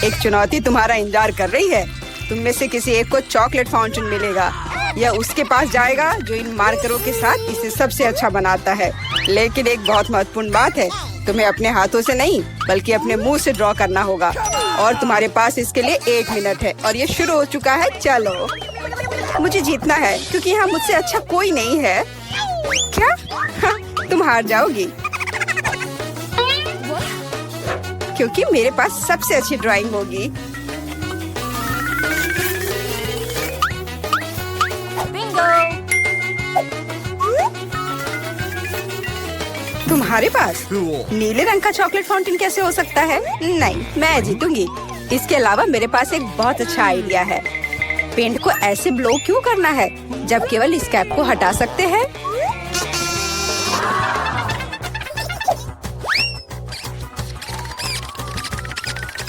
एक चुनौती तुम्हारा इंतजार कर रही है। तुम में से किसी एक को चॉकलेट फाउंटेन मिलेगा। यह उसके पास जाएगा जो इन मार्करों के साथ इसे सबसे अच्छा बनाता है। लेकिन एक बहुत महत्वपूर्ण बात है, तुम्हें अपने हाथों से नहीं बल्कि अपने मुंह से ड्रॉ करना होगा। और तुम्हारे पास इसके लिए 1 मिनट है और ये शुरू हो चुका है। चलो, मुझे जीतना है क्योंकि यहाँ मुझसे अच्छा कोई नहीं है। क्या? हाँ, तुम हार जाओगी क्योंकि मेरे पास सबसे अच्छी ड्राइंग होगी। तुम्हारे पास नीले रंग का चॉकलेट फाउंटेन कैसे हो सकता है? नहीं, मैं जीतूंगी। इसके अलावा मेरे पास एक बहुत अच्छा आइडिया है। पेंट को ऐसे ब्लो क्यों करना है जब केवल इस कैप को हटा सकते हैं?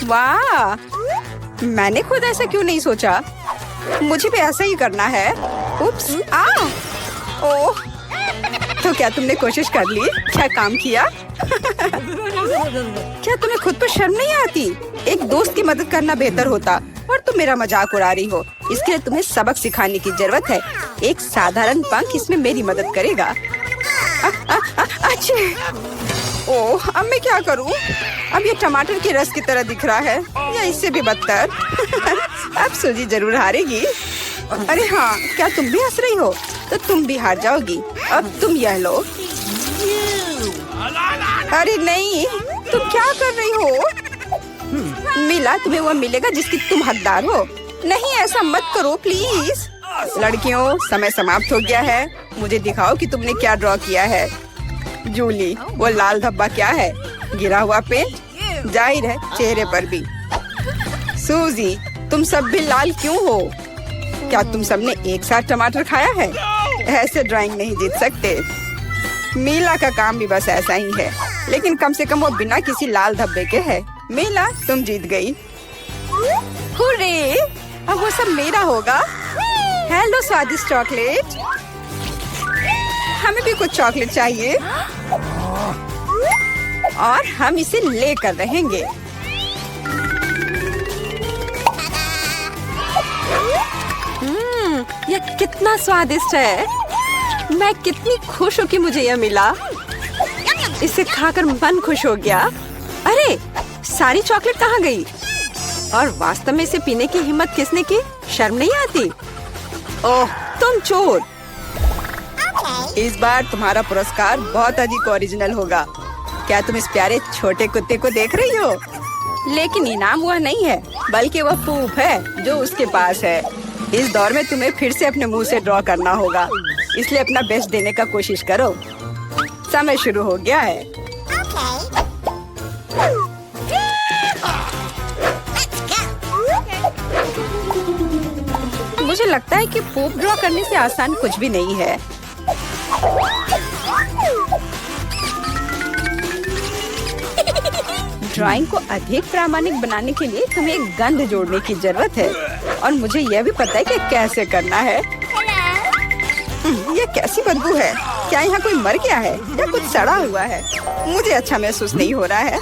वाह, मैंने खुद ऐसा क्यों नहीं सोचा। मुझे भी ऐसा ही करना है। उप्स, ओह, तो क्या तुमने कोशिश कर ली? क्या काम किया? क्या तुम्हें खुद पर शर्म नहीं आती? एक दोस्त की मदद करना बेहतर होता और तुम मेरा मजाक उड़ा रही हो। इसके लिए तुम्हें सबक सिखाने की जरूरत है। एक साधारण पंख इसमें मेरी मदद करेगा। अच्छा, ओह, अब मैं क्या करूं? अब ये टमाटर के रस की तरह दिख रहा है या इससे भी बदतर। अब सूजी जरूर हारेगी। अरे हाँ, क्या तुम भी हंस रही हो? तो तुम भी हार जाओगी। अब तुम यह लो। अरे नहीं, तुम क्या कर रही हो? मिला, तुम्हें वो मिलेगा जिसकी तुम हकदार हो। नहीं, ऐसा मत करो प्लीज। लड़कियों, समय समाप्त हो गया है। मुझे दिखाओ कि तुमने क्या ड्रॉ किया है। जूली, वो लाल धब्बा क्या है? गिरा हुआ पेंट? जाहिर है, चेहरे पर भी। सूजी, तुम सब भी लाल क्यों हो? क्या तुम सबने एक साथ टमाटर खाया है? ऐसे ड्राइंग नहीं जीत सकते। मीला का काम भी बस ऐसा ही है, लेकिन कम से कम वो बिना किसी लाल धब्बे के है। मीला, तुम जीत गई। हुर्रे! अब वो सब मेरा होगा। हेलो स्वादिष्ट चॉकलेट, हमें भी कुछ चॉकलेट चाहिए और हम इसे लेकर रहेंगे। यह कितना स्वादिष्ट है। मैं कितनी खुश हूँ कि मुझे यह मिला। इसे खाकर मन खुश हो गया। अरे, सारी चॉकलेट कहाँ गई? और वास्तव में इसे पीने की हिम्मत किसने की? शर्म नहीं आती? ओह, तुम चोर। इस बार तुम्हारा पुरस्कार बहुत अधिक ओरिजिनल होगा। क्या तुम इस प्यारे छोटे कुत्ते को देख रही हो? लेकिन इनाम वह नहीं है, बल्कि वह पूप है जो उसके पास है। इस दौर में तुम्हें फिर से अपने मुंह से ड्रॉ करना होगा, इसलिए अपना बेस्ट देने का कोशिश करो। समय शुरू हो गया है। मुझे लगता है कि पूप ड्रॉ करने से आसान कुछ भी नहीं है। ड्राइंग को अधिक प्रामाणिक बनाने के लिए तुम्हें एक गंध जोड़ने की जरूरत है, और मुझे यह भी पता है कि कैसे करना है। ये कैसी बदबू है? क्या यहाँ कोई मर गया है या कुछ सड़ा हुआ है? मुझे अच्छा महसूस नहीं हो रहा है।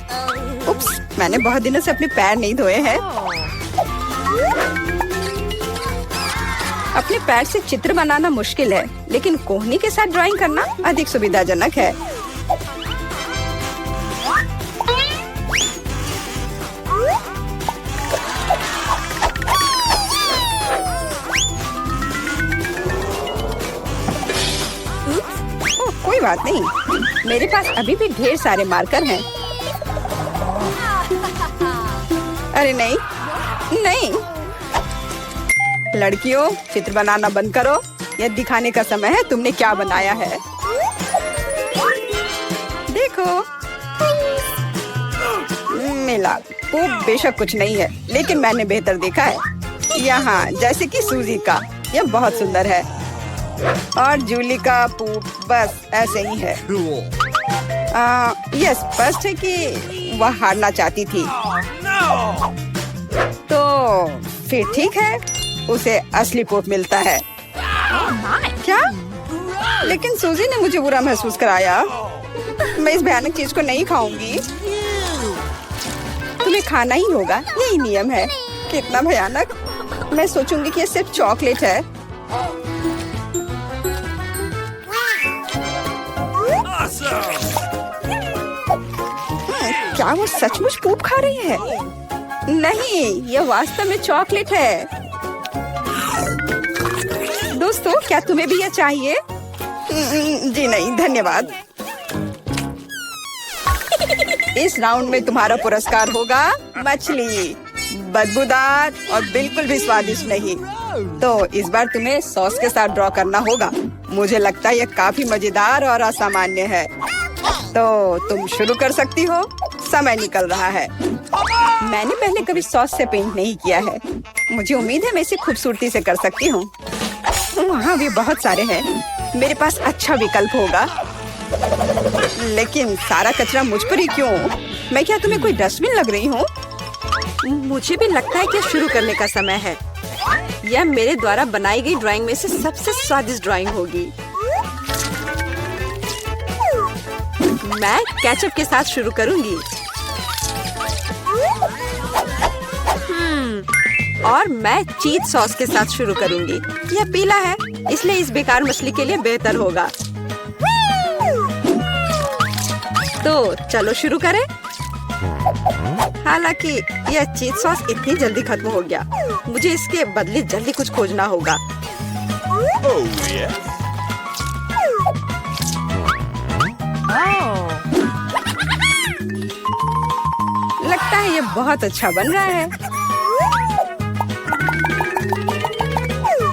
उप्स, मैंने बहुत दिनों से अपने पैर नहीं धोए हैं। अपने पैर से चित्र बनाना मुश्किल है, लेकिन कोहनी के साथ ड्राइंग करना अधिक सुविधाजनक है। कोई बात नहीं, मेरे पास अभी भी ढेर सारे मार्कर हैं। अरे नहीं, नहीं। लड़कियों, चित्र बनाना बंद करो। यह दिखाने का समय है तुमने क्या बनाया है। देखो, मिला। वो बेशक कुछ नहीं है, लेकिन मैंने बेहतर देखा है। यहाँ जैसे कि सूजी का, यह बहुत सुंदर है। और जूली का पूप बस ऐसे ही है। यह स्पष्ट है कि वह हारना चाहती थी। तो फिर ठीक है, उसे असली पूप मिलता है। क्या? लेकिन सूजी ने मुझे बुरा महसूस कराया। मैं इस भयानक चीज को नहीं खाऊंगी। तुम्हें खाना ही होगा, यही नियम है। कितना भयानक। मैं सोचूंगी कि यह सिर्फ चॉकलेट है। क्या वो सचमुच पूप खा रही है? नहीं, यह वास्तव में चॉकलेट है। दोस्तों, क्या तुम्हें भी यह चाहिए? जी नहीं, धन्यवाद। इस राउंड में तुम्हारा पुरस्कार होगा मछली, बदबूदार और बिल्कुल भी स्वादिष्ट नहीं। तो इस बार तुम्हें सॉस के साथ ड्रॉ करना होगा। मुझे लगता है यह काफी मजेदार और असामान्य है। तो तुम शुरू कर सकती हो। समय निकल रहा है। मैंने पहले कभी सॉस से पेंट नहीं किया है। मुझे उम्मीद है मैं इसे खूबसूरती से कर सकती हूँ। वहाँ भी बहुत सारे हैं। मेरे पास अच्छा विकल्प होगा। लेकिन सारा कचरा मुझ पर ही क्यों? मैं क्या तुम्हें कोई डस्टबिन लग रही हूँ? मुझे भी लगता है कि शुरू करने का समय है। यह मेरे द्वारा बनाई गई ड्राइंग में से सबसे स्वादिष्ट ड्राइंग होगी। मैं केचप के साथ शुरू करूंगी। और मैं चीज सॉस के साथ शुरू करूंगी। यह पीला है, इसलिए इस बेकार मछली के लिए बेहतर होगा। तो चलो शुरू करें। हालांकि यह चीज सॉस इतनी जल्दी खत्म हो गया, मुझे इसके बदले जल्दी कुछ खोजना होगा। है ये बहुत अच्छा बन रहा है।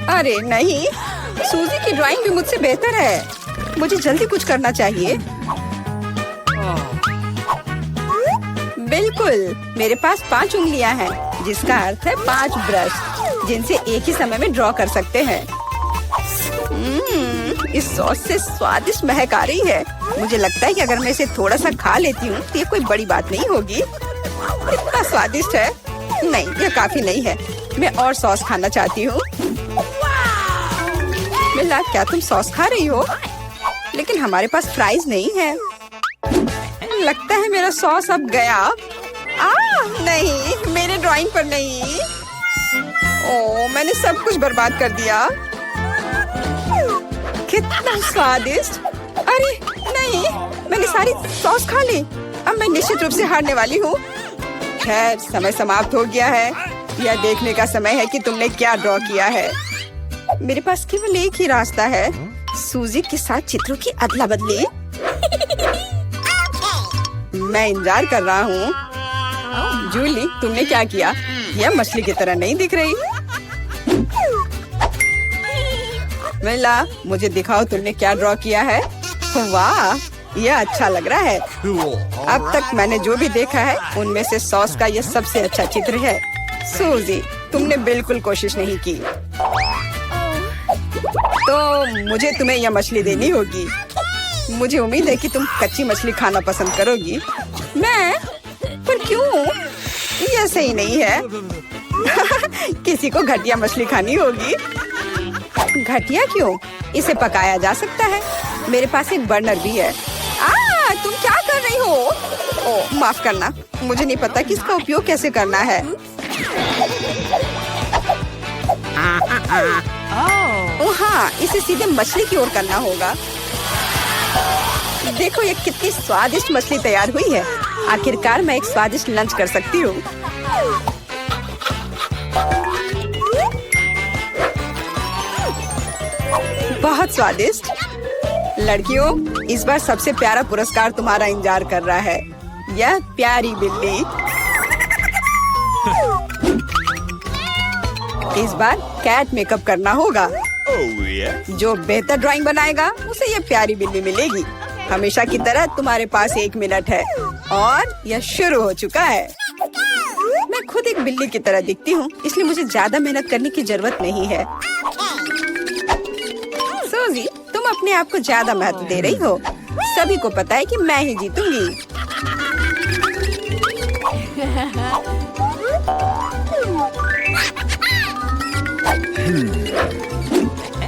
अरे नहीं, सूजी की ड्राइंग भी मुझसे बेहतर है। मुझे जल्दी कुछ करना चाहिए। बिल्कुल, मेरे पास 5 उंगलियां हैं, जिसका अर्थ है 5 ब्रश, जिनसे एक ही समय में ड्रॉ कर सकते हैं। इस सॉस से स्वादिष्ट महक आ रही है। मुझे लगता है कि अगर मैं इसे थोड़ा सा खा लेती हूँ तो ये कोई बड़ी बात नहीं होगी। इतना स्वादिष्ट है। नहीं, ये काफी नहीं है। मैं और सॉस खाना चाहती हूँ। मिला, क्या तुम सॉस खा रही हो? लेकिन हमारे पास फ्राइज नहीं है। लगता है मेरा सॉस अब गया। नहीं, मेरे ड्राइंग पर नहीं। ओह, मैंने सब कुछ बर्बाद कर दिया। कितना स्वादिष्ट। अरे नहीं, मैंने सारी सॉस खा ली। अब मैं निश्चित रूप से हारने वाली हूँ। खैर, समय समाप्त हो गया है। यह देखने का समय है कि तुमने क्या ड्रॉ किया है। मेरे पास केवल एक ही रास्ता है, सूजी के साथ चित्रों की अदला बदली। मैं इंतजार कर रहा हूँ। जूली, तुमने क्या किया? यह मछली की तरह नहीं दिख रही। मिला, मुझे दिखाओ तुमने क्या ड्रॉ किया है। वाह, यह अच्छा लग रहा है। अब तक मैंने जो भी देखा है उनमें से सॉस का यह सबसे अच्छा चित्र है। सूजी, तुमने बिल्कुल कोशिश नहीं की, तो मुझे तुम्हें यह मछली देनी होगी। मुझे उम्मीद है कि तुम कच्ची मछली खाना पसंद करोगी। मैं? पर क्यों? यह सही नहीं है। किसी को घटिया मछली खानी होगी। घटिया क्यों? इसे पकाया जा सकता है। मेरे पास एक बर्नर भी है। तुम क्या कर रही हो? ओह, माफ करना, मुझे नहीं पता कि इसका उपयोग कैसे करना है। ओह हाँ, इसे सीधे मछली की ओर करना होगा। देखो ये कितनी स्वादिष्ट मछली तैयार हुई है। आखिरकार मैं एक स्वादिष्ट लंच कर सकती हूँ। बहुत स्वादिष्ट। लड़कियों, इस बार सबसे प्यारा पुरस्कार तुम्हारा इंतजार कर रहा है। यह प्यारी बिल्ली। इस बार कैट मेकअप करना होगा। जो बेहतर ड्राइंग बनाएगा उसे ये प्यारी बिल्ली मिलेगी। हमेशा की तरह तुम्हारे पास 1 मिनट है और यह शुरू हो चुका है। मैं खुद एक बिल्ली की तरह दिखती हूँ, इसलिए मुझे ज्यादा मेहनत करने की जरूरत नहीं है। सूजी, तुम अपने आप को ज्यादा महत्व दे रही हो। सभी को पता है कि मैं ही जीतूंगी।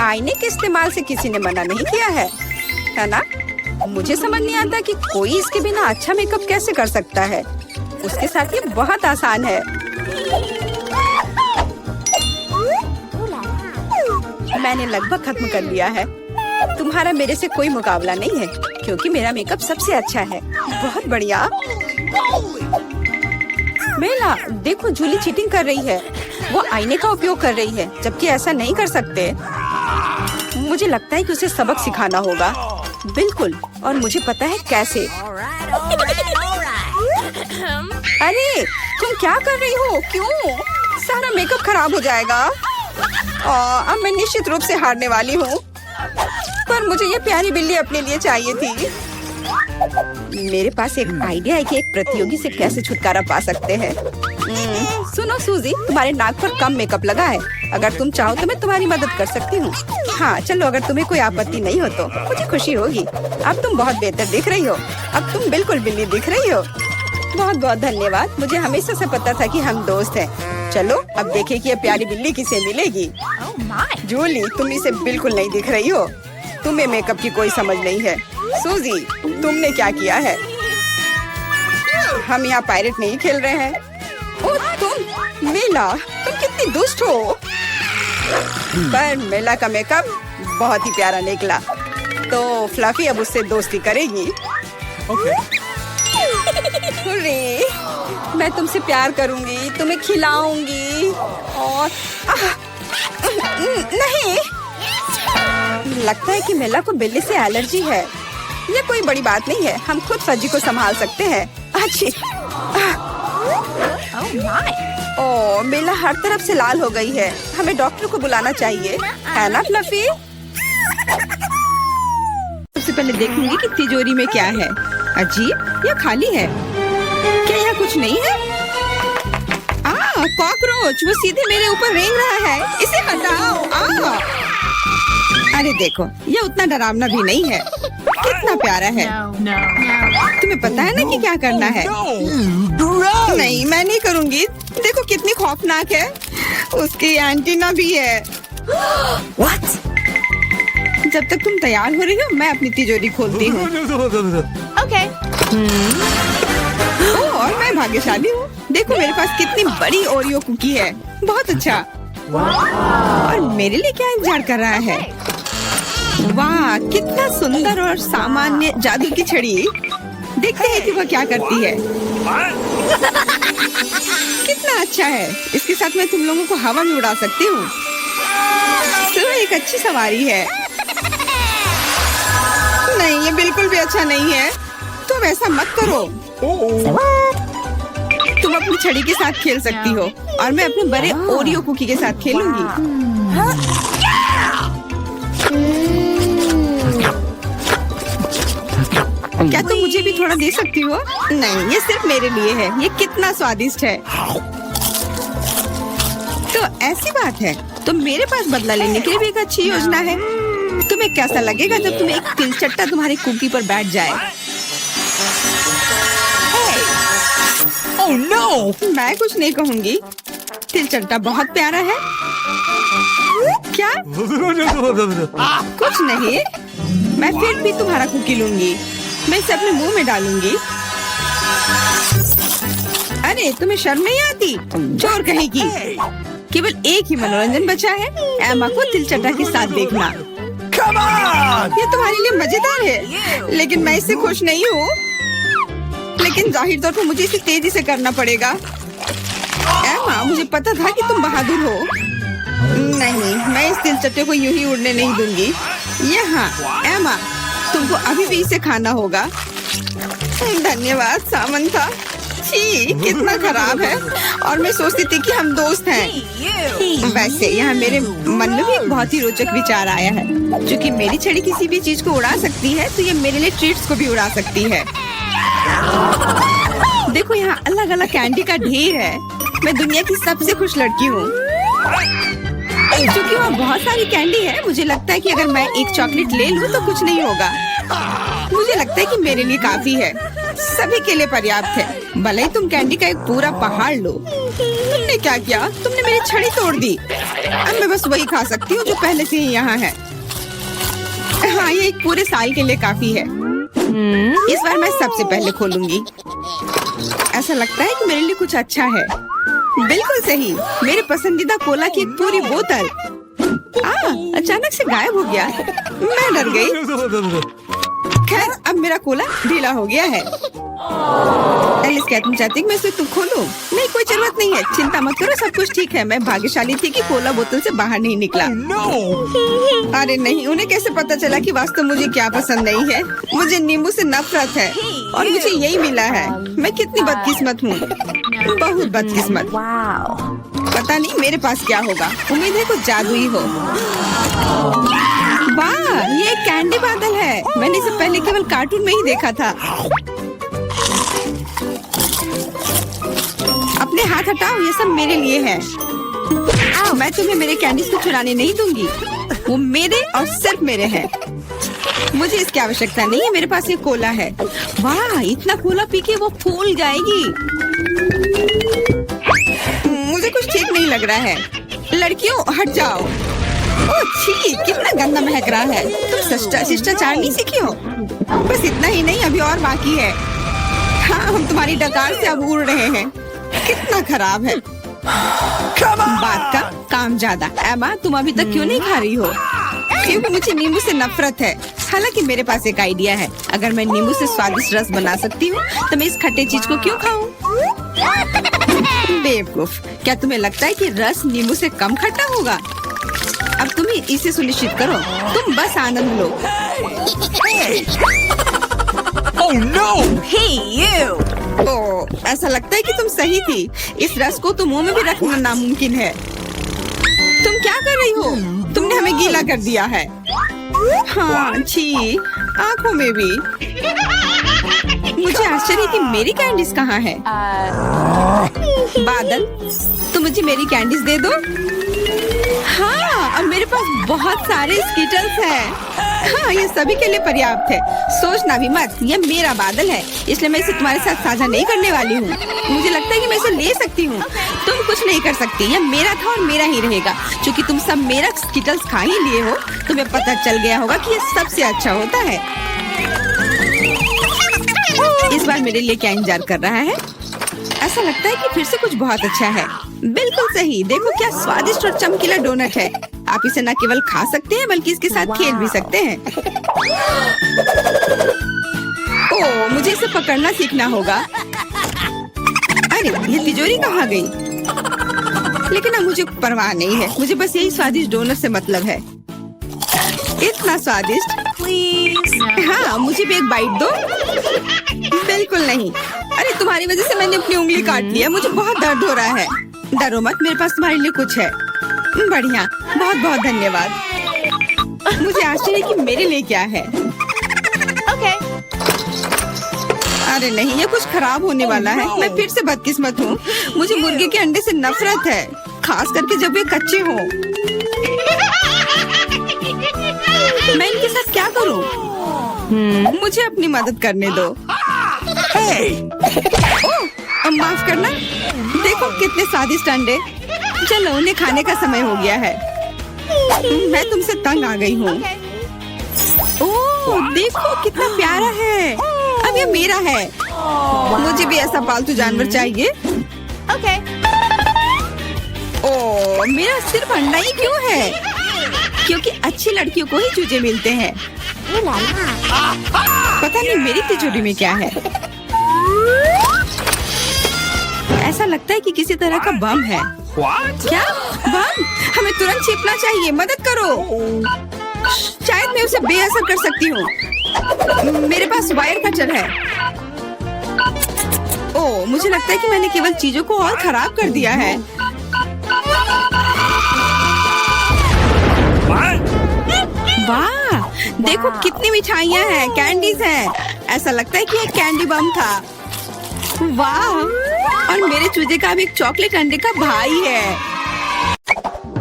आईने के इस्तेमाल से किसी ने मना नहीं किया है ना? मुझे समझ नहीं आता कि कोई इसके बिना अच्छा मेकअप कैसे कर सकता है। उसके साथ ये बहुत आसान है। मैंने लगभग खत्म कर लिया है। तुम्हारा मेरे से कोई मुकाबला नहीं है, क्योंकि मेरा मेकअप सबसे अच्छा है। बहुत बढ़िया। मेला, देखो जूली चीटिंग कर रही है। वो आईने का उपयोग कर रही है, जबकि ऐसा नहीं कर सकते। मुझे लगता है कि उसे सबक सिखाना होगा। बिल्कुल, और मुझे पता है कैसे। अरे, तुम क्या कर रही हो? क्यों? सारा मेकअप खराब हो जाएगा। अब मैं निश्चित रूप से हारने वाली हूँ। पर मुझे ये प्यारी बिल्ली अपने लिए चाहिए थी। मेरे पास एक आइडिया है कि एक प्रतियोगी से कैसे छुटकारा पा सकते हैं। सुनो सूजी, तुम्हारे नाक पर कम मेकअप लगा है। अगर तुम चाहो तो मैं तुम्हारी मदद कर सकती हूँ। हाँ चलो, अगर तुम्हें कोई आपत्ति नहीं हो तो मुझे खुशी होगी। अब तुम बहुत बेहतर दिख रही हो। अब तुम बिल्कुल बिल्ली दिख रही हो। बहुत बहुत धन्यवाद। मुझे हमेशा से पता था कि हम दोस्त हैं। चलो अब देखें कि ये प्यारी बिल्ली किसे मिलेगी। जूली, तुम इसे बिल्कुल नहीं दिख रही हो। तुम्हें मेकअप की कोई समझ नहीं है। सूजी, तुमने क्या किया है? हम यहाँ पायरेट नहीं खेल रहे हैं। ओह तुम, मेला, तुम कितनी दुष्ट हो। पर मेला का मेकअप बहुत ही प्यारा निकला, तो फ्लफी अब उससे दोस्ती करेगी। हुर्रे, मैं तुमसे प्यार करूंगी, तुम्हें खिलाऊंगी और नहीं, लगता है कि मेला को बिल्ली से एलर्जी है। ये कोई बड़ी बात नहीं है, हम खुद फज्जी को संभाल सकते हैं। अच्छी, Oh my. ओ मेला हर तरफ से लाल हो गई है। हमें डॉक्टर को बुलाना चाहिए, है ना फ्लफी? सबसे पहले देखूंगी कि तिजोरी में क्या है। अजीब, यह खाली है। क्या यहाँ कुछ नहीं है? कॉकरोच, वो सीधे मेरे ऊपर रेंग रहा है। इसे हटाओ। अरे देखो, यह उतना डरावना भी नहीं है। कितना प्यारा है। तुम्हें पता है ना कि क्या करना है? नहीं, मैं नहीं करूँगी। देखो कितनी खौफनाक है। उसकी एंटीना भी है। What? जब तक तुम तैयार हो रही हो, मैं अपनी तिजोरी खोलती हूँ। Okay. और मैं भाग्यशाली हूँ। देखो मेरे पास कितनी बड़ी ओरियो कुकी है। बहुत अच्छा। और मेरे लिए क्या इंतजार कर रहा है? वाह, कितना सुंदर और सामान्य जादू की छड़ी। देखते हैं कि वह क्या करती है। कितना अच्छा है। इसके साथ मैं तुम लोगों को हवा में उड़ा सकती हूँ। तो एक अच्छी सवारी है। नहीं, ये बिल्कुल भी अच्छा नहीं है। तुम ऐसा मत करो। तुम अपनी छड़ी के साथ खेल सकती हो और मैं अपने बड़े ओरियो कुकी के साथ खेलूंगी। क्या तुम मुझे भी थोड़ा दे सकती हो? नहीं, ये सिर्फ मेरे लिए है। ये कितना स्वादिष्ट है। तो ऐसी बात है, तो मेरे पास बदला लेने के लिए भी एक अच्छी योजना है। तुम्हें कैसा लगेगा जब तुम्हें एक तिलचट्टा तुम्हारी कुकी पर बैठ जाए? Oh no! मैं कुछ नहीं कहूँगी। तिलचट्टा बहुत प्यारा है। क्या? कुछ नहीं। मैं फिर भी तुम्हारा कुकी लूंगी। मैं इसे अपने मुंह में डालूंगी। अरे तुम्हें शर्म नहीं आती? चोर कहेगी। केवल एक ही मनोरंजन बचा है, एमा को तिलचट्टा के साथ देखना। Come on! ये तुम्हारे लिए मजेदार है, लेकिन मैं इससे खुश नहीं हूँ। लेकिन जाहिर तौर पर मुझे इसे तेजी से करना पड़ेगा। एमा, मुझे पता था कि तुम बहादुर हो। नहीं, मैं इस तिलचट्टे को यूं ही उड़ने नहीं दूंगी। यहाँ, एमा, तुमको अभी भी इसे खाना होगा। धन्यवाद सामंथा। छी, कितना खराब है। और मैं सोचती थी कि हम दोस्त हैं। वैसे यहाँ मेरे मन में भी एक बहुत ही रोचक विचार आया है। क्योंकि मेरी छड़ी किसी भी चीज को उड़ा सकती है, तो ये मेरे लिए ट्रीट्स को भी उड़ा सकती है। देखो यहाँ अलग अलग कैंडी का ढेर है। मैं दुनिया की सबसे खुश लड़की हूँ। क्योंकि वहाँ बहुत सारी कैंडी है, मुझे लगता है कि अगर मैं एक चॉकलेट ले लूँ तो कुछ नहीं होगा। मुझे लगता है कि मेरे लिए काफी है। सभी के लिए पर्याप्त है। भले ही तुम कैंडी का एक पूरा पहाड़ लो। तुमने क्या किया? तुमने मेरी छड़ी तोड़ दी। अब मैं बस वही खा सकती हूँ जो पहले से ही यहाँ है। हाँ, ये एक पूरे साल के लिए काफी है। इस बार मैं सबसे पहले खोलूंगी। ऐसा लगता है कि मेरे लिए कुछ अच्छा है। बिल्कुल सही, मेरे पसंदीदा कोला की एक पूरी बोतल। अचानक से गायब हो गया। मैं डर गई। खैर, अब मेरा कोला ढीला हो गया है। एलिस, क्या तुम चाहती मैं इसे तुम खोलूं? नहीं, कोई जरूरत नहीं है। चिंता मत करो, सब कुछ ठीक है। मैं भाग्यशाली थी कि कोला बोतल से बाहर नहीं निकला। अरे नहीं, उन्हें कैसे पता चला कि वास्तव मुझे क्या पसंद नहीं है? मुझे नींबू से नफरत है और मुझे यही मिला है। मैं कितनी बदकिस्मत हूँ, बहुत बदकिस्मत। पता नहीं मेरे पास क्या होगा। उम्मीद है कुछ जादुई हो। वाह, ये कैंडी बादल है। मैंने इसे पहले केवल कार्टून में ही देखा था। अपने हाथ हटाओ, ये सब मेरे लिए है। मैं तुम्हें मेरे कैंडीज को चुराने नहीं दूंगी। वो मेरे और सिर्फ मेरे हैं। मुझे इसकी आवश्यकता नहीं है। मेरे पास ये कोला है। वाह, इतना कोला पी के वो फूल जाएगी। मुझे कुछ ठीक नहीं लग रहा है। लड़कियों, हट जाओ। ओह छी, कितना गंदा महक रहा है। तुम शिष्टाचार नहीं सीखी हो? बस इतना ही नहीं, अभी और बाकी है। हाँ, हम तुम्हारी डकार से अब उड़ रहे हैं। कितना खराब है। बात का काम ज्यादा। एमा, तुम अभी तक क्यों नहीं खा रही हो? क्योंकि मुझे नींबू से नफरत है। हालांकि मेरे पास एक आइडिया है। अगर मैं नींबू से स्वादिष्ट रस बना सकती हूँ, तो मैं इस खट्टे चीज को क्यों खाऊं? बेवकूफ, क्या तुम्हें लगता है कि रस नींबू से कम खट्टा होगा? अब तुम इसे सुनिश्चित करो। तुम बस आनंद लो। Oh no! Hey, you! ओह, ऐसा लगता है कि तुम सही थी। इस रस को तो मुंह में भी रखना नामुमकिन है। तुम क्या कर रही हो? तुमने हमें गीला कर दिया है। हाँ, छी, आंखों में भी। मुझे आश्चर्य कि मेरी कैंडीज कहाँ है? बादल, तुम मुझे मेरी कैंडीज दे दो। हाँ, और मेरे पास बहुत सारे स्कीटल्स हैं। हाँ, ये सभी के लिए पर्याप्त है। सोचना भी मत, ये मेरा बादल है, इसलिए मैं इसे तुम्हारे साथ साझा नहीं करने वाली हूँ। मुझे लगता है कि मैं इसे ले सकती हूँ। तुम कुछ नहीं कर सकती, ये मेरा था और मेरा ही रहेगा। क्योंकि तुम सब मेरा स्कीटल्स खा ही लिए हो, तुम्हें पता चल गया होगा कि ये सबसे अच्छा होता है। इस बार मेरे लिए क्या इंतजार कर रहा है? ऐसा लगता है कि फिर से कुछ बहुत अच्छा है। बिल्कुल सही, देखो क्या स्वादिष्ट और चमकीला डोनट है। आप इसे न केवल खा सकते हैं बल्कि इसके साथ खेल भी सकते हैं। ओह, मुझे इसे पकड़ना सीखना होगा। अरे, ये तिजोरी कहाँ गई? लेकिन अब मुझे परवाह नहीं है, मुझे बस यही स्वादिष्ट डोनट से मतलब है। इतना स्वादिष्ट। हाँ, मुझे भी एक बाइट दो। बिल्कुल नहीं। अरे, तुम्हारी वजह से मैंने अपनी उंगली काट लिया, मुझे बहुत दर्द हो रहा है। डरो मत, मेरे पास तुम्हारे लिए कुछ है। बढ़िया, बहुत बहुत धन्यवाद। मुझे आश्चर्य कि मेरे लिए क्या है। Okay. अरे नहीं, ये कुछ खराब होने वाला है। मैं फिर से बदकिस्मत हूँ। मुझे मुर्गे के अंडे से नफरत है, खास करके जब वे कच्चे हों। मैं इनके साथ क्या करूँ? मुझे अपनी मदद करने दो। ओह, माफ करना। देखो कितने स्वादिष्ट अंडे। चलो, उन्हें खाने का समय हो गया है। मैं तुमसे तंग आ गई हूँ। ओह, देखो कितना प्यारा है। अब ये मेरा है। मुझे भी ऐसा पालतू जानवर चाहिए। Okay. ओह, मेरा सिर्फ अंडा ही क्यों है? क्योंकि अच्छी लड़कियों को ही चूजे मिलते हैं। पता नहीं मेरी तिजोरी में क्या है। ऐसा लगता है कि किसी तरह का बम है। What? क्या बम? हमें तुरंत छिपना चाहिए, मदद करो। शायद मैं उसे बेअसर कर सकती हूँ। मेरे पास वायर कटर है। ओह, मुझे लगता है कि मैंने केवल चीजों को और खराब कर दिया है। वाह, देखो कितनी मिठाइयाँ हैं, कैंडीज हैं। ऐसा लगता है कि एक कैंडी बम था। वाह, और मेरे चूजे का भी एक चॉकलेट अंडे का भाई है।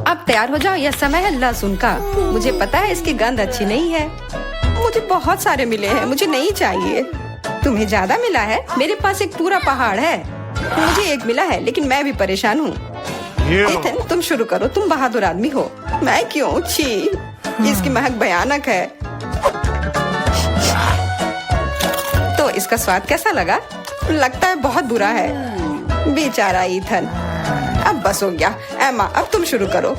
अब तैयार हो जाओ, यह समय है लहसुन का। मुझे पता है इसकी गंध अच्छी नहीं है। मुझे बहुत सारे मिले हैं, मुझे नहीं चाहिए। तुम्हें ज्यादा मिला है? मेरे पास एक पूरा पहाड़ है। मुझे एक मिला है, लेकिन मैं भी परेशान हूँ। एथन, तुम शुरू करो, तुम बहादुर आदमी हो। मैं क्यों? छी, इसकी महक भयानक है। तो इसका स्वाद कैसा लगा? लगता है बहुत बुरा है। बेचारा ईथन। अब बस हो गया। एमा, अब तुम शुरू करो।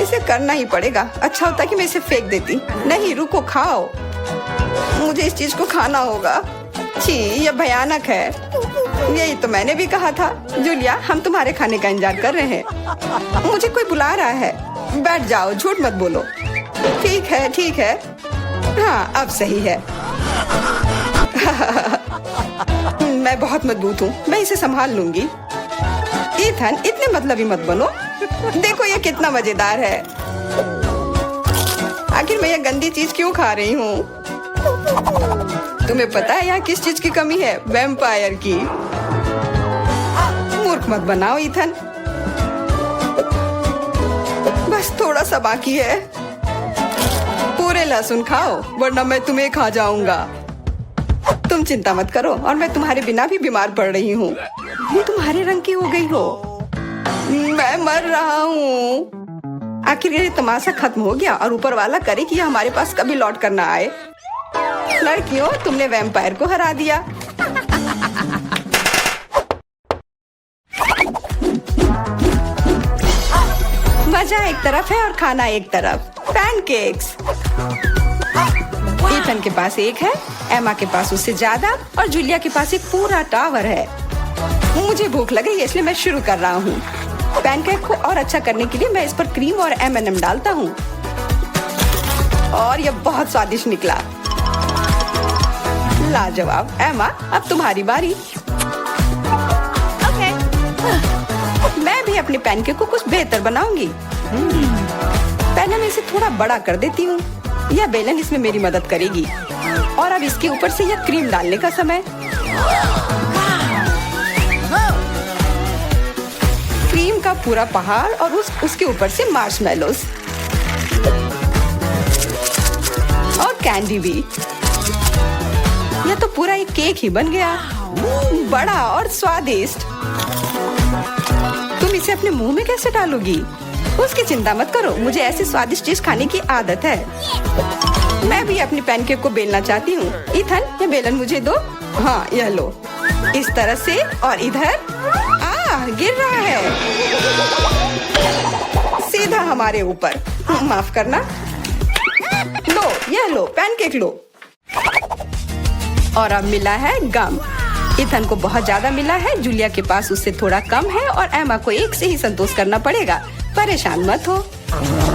इसे करना ही पड़ेगा। अच्छा होता कि मैं इसे फेंक देती। नहीं, रुको, खाओ। मुझे इस चीज को खाना होगा। छी, यह भयानक है। यही तो मैंने भी कहा था। जूलिया, हम तुम्हारे खाने का इंतजार कर रहे हैं। मुझे कोई बुला रहा है। बैठ जाओ, झूठ मत बोलो। ठीक है, ठीक है। हाँ, अब सही है। मैं बहुत मजबूत हूँ, मैं इसे संभाल लूंगी। ईथन, इतने मतलबी मत बनो। देखो ये कितना मजेदार है। आखिर मैं ये गंदी चीज क्यों खा रही हूँ? तुम्हें पता है यहाँ किस चीज की कमी है? वैम्पायर की। मूर्ख मत बनाओ ईथन। बस थोड़ा सा बाकी है। पूरे लहसुन खाओ, वरना मैं तुम्हें खा जाऊंगा। तुम चिंता मत करो, और मैं तुम्हारे बिना भी बीमार पड़ रही हूँ। तुम्हारे रंग की हो गई हो। मैं मर रहा हूँ। आखिर ये तमाशा खत्म हो गया, और ऊपर वाला करे कि ये हमारे पास कभी लौट कर ना आए। लड़कियों, तुमने वैम्पायर को हरा दिया। मजा एक तरफ है और खाना एक तरफ। पैनकेक्स। ईथन के पास एक है, एमा के पास उससे ज्यादा, और जूलिया के पास एक पूरा टावर है। मुझे भूख लग रही है, इसलिए मैं शुरू कर रहा हूँ। पैनकेक को और अच्छा करने के लिए मैं इस पर क्रीम और M&M डालता हूँ, और यह बहुत स्वादिष्ट निकला। लाजवाब। एमा, अब तुम्हारी बारी। मैं भी अपने पैनकेक को कुछ बेहतर बनाऊंगी। पहले मैं इसे थोड़ा बड़ा कर देती हूँ। यह बेलन इसमें मेरी मदद करेगी। और अब इसके ऊपर से यह क्रीम डालने का समय। क्रीम का पूरा पहाड़ और उसके ऊपर से मार्शमेलोस और कैंडी भी। यह तो पूरा एक केक ही बन गया, बड़ा और स्वादिष्ट। तुम इसे अपने मुंह में कैसे डालोगी? उसकी चिंता मत करो, मुझे ऐसी स्वादिष्ट चीज खाने की आदत है। मैं भी अपनी पैनकेक को बेलना चाहती हूँ। इथन, ये बेलन मुझे दो। हाँ, यह लो। इस तरह से और इधर। गिर रहा है सीधा हमारे ऊपर। माफ करना। लो, यह लो, पैनकेक लो। और अब मिला है गम। इथन को बहुत ज्यादा मिला है, जूलिया के पास उससे थोड़ा कम है और एमा को एक से ही संतोष करना पड़ेगा। परेशान मत हो।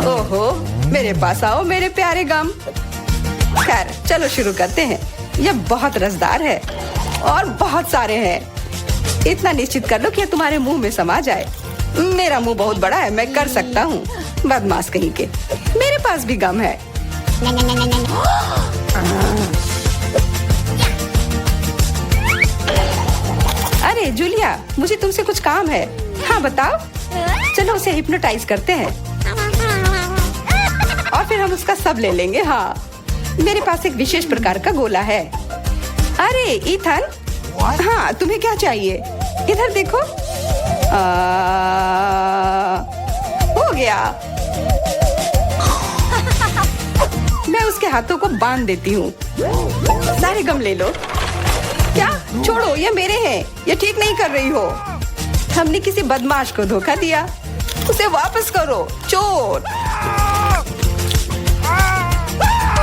ओहो, मेरे पास आओ मेरे प्यारे गम। खैर, चलो शुरू करते हैं। यह बहुत रसदार है और बहुत सारे हैं। इतना निश्चित कर लो कि यह तुम्हारे मुंह में समा जाए। मेरा मुंह बहुत बड़ा है, मैं कर सकता हूँ। बदमाश कहीं के। मेरे पास भी गम है। अरे जूलिया, मुझे तुमसे कुछ काम है। हाँ बताओ। चलो उसे हिप्नोटाइज करते हैं और फिर हम उसका सब ले लेंगे। हाँ, मेरे पास एक विशेष प्रकार का गोला है। अरे इथन, हाँ तुम्हें क्या चाहिए? इधर देखो। हो गया। मैं उसके हाथों को बांध देती हूँ। सारे गम ले लो। क्या? छोड़ो, ये मेरे हैं। ये ठीक नहीं कर रही हो। हमने किसी बदमाश को धोखा दिया। उसे वापस करो, चोर।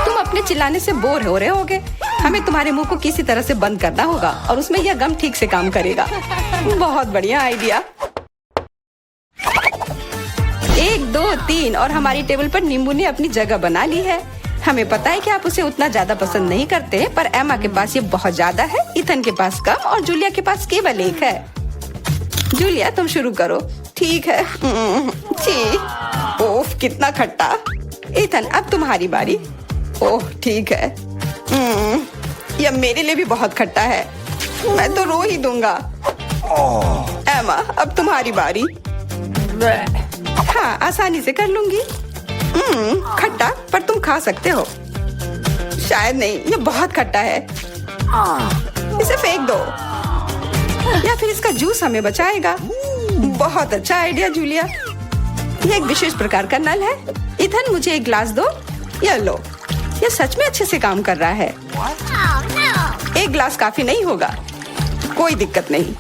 तुम अपने चिल्लाने से बोर हो रहे होगे। हमें तुम्हारे मुंह को किसी तरह से बंद करना होगा और उसमें यह गम ठीक से काम करेगा। बहुत बढ़िया आइडिया। 1, 2, 3 और हमारी टेबल पर नींबू ने अपनी जगह बना ली है। हमें पता है कि आप उसे उतना ज्यादा पसंद नहीं करते, पर एमा के पास ये बहुत ज्यादा है, इथन के पास कम और जूलिया के पास केवल एक है। जूलिया, तुम शुरू करो। ठीक है। ओह, कितना खट्टा। इथन, अब तुम्हारी बारी। ओह, ठीक है। यह मेरे लिए भी बहुत खट्टा है। मैं तो रो ही दूंगा। एमा, अब तुम्हारी बारी। हाँ, आसानी से कर लूंगी। खट्टा, पर तुम खा सकते हो। शायद नहीं, यह बहुत खट्टा है। इसे फेंक दो या फिर इसका जूस हमें बचाएगा। बहुत अच्छा आइडिया जूलिया। यह एक विशेष प्रकार का नल है। इथन, मुझे एक ग्लास दो। यह लो। यह सच में अच्छे से काम कर रहा है। एक ग्लास काफी नहीं होगा। कोई दिक्कत नहीं।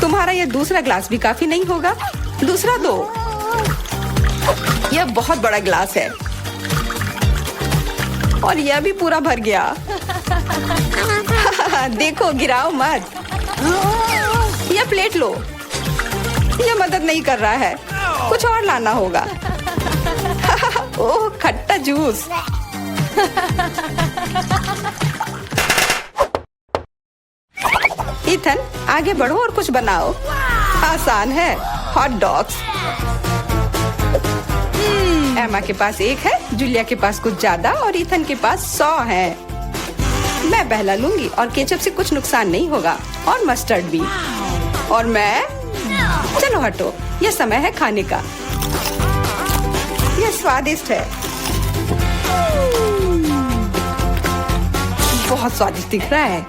तुम्हारा यह दूसरा ग्लास भी काफी नहीं होगा। दूसरा दो। यह बहुत बड़ा ग्लास है और यह भी पूरा भर गया। देखो, गिराओ मत। यह प्लेट लो। यह मदद नहीं कर रहा है। कुछ और लाना होगा। ओह, खट्टा जूस। इथन, आगे बढ़ो और कुछ बनाओ। आसान है। Hot dogs. एमा के पास एक है, जूलिया के पास कुछ ज्यादा और इथन के पास 100 है। मैं पहला लूंगी और केचप से कुछ नुकसान नहीं होगा और मस्टर्ड भी। और मैं। चलो हटो, यह समय है खाने का। यह स्वादिष्ट है। बहुत स्वादिष्ट दिख रहा है।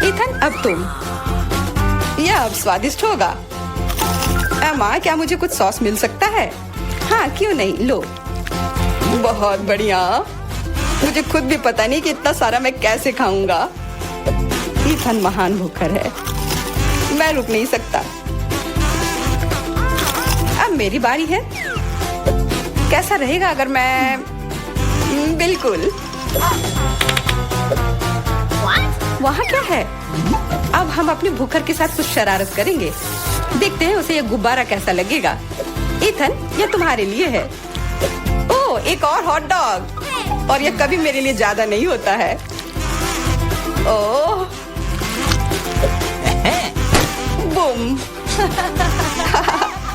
इथन, अब तुम। यह अब स्वादिष्ट होगा। एमा, क्या मुझे कुछ सॉस मिल सकता है? हाँ, क्यों नहीं, लो। बहुत बढ़िया। मुझे खुद भी पता नहीं कि इतना सारा मैं कैसे खाऊंगा। इथन महान भूखर है। मैं रुक नहीं सकता। अब मेरी बारी है। कैसा रहेगा अगर मैं। बिल्कुल। वहाँ क्या है? अब हम अपने भूखर के साथ कुछ शरारत करेंगे। देखते हैं उसे यह गुब्बारा कैसा लगेगा। इथन, यह तुम्हारे लिए है। ओह, एक और हॉट डॉग। और यह कभी मेरे लिए ज्यादा नहीं होता है। ओह,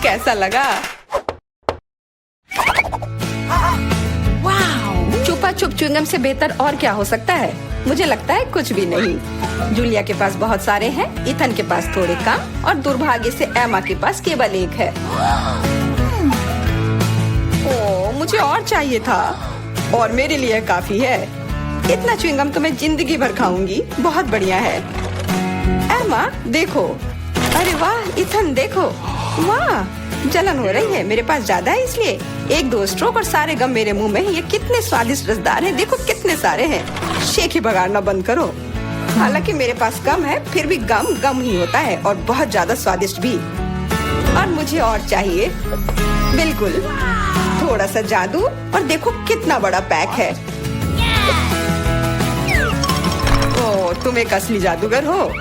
कैसा लगा? छुपा छुप च्युइंगम से बेहतर और क्या हो सकता है? मुझे लगता है कुछ भी नहीं। जूलिया के पास बहुत सारे हैं, इथन के पास थोड़े कम और दुर्भाग्य से एमा के पास केवल एक है। ओह, मुझे और चाहिए था और मेरे लिए काफी है। इतना च्युइंगम तो मैं जिंदगी भर खाऊंगी। बहुत बढ़िया है। एमा देखो, अरे वाह। इथन देखो, वाह जलन हो रही है। मेरे पास ज्यादा है इसलिए 1-2 स्ट्रोक और सारे गम मेरे मुंह में। ये कितने स्वादिष्ट रसदार हैं, देखो कितने सारे हैं। शेख ही बगाड़ना बंद करो। हालांकि मेरे पास कम है, फिर भी गम गम ही होता है और बहुत ज्यादा स्वादिष्ट भी। और मुझे और चाहिए, बिल्कुल थोड़ा सा जादू। और देखो कितना बड़ा पैक है। ओ, तुम एक असली जादूगर हो।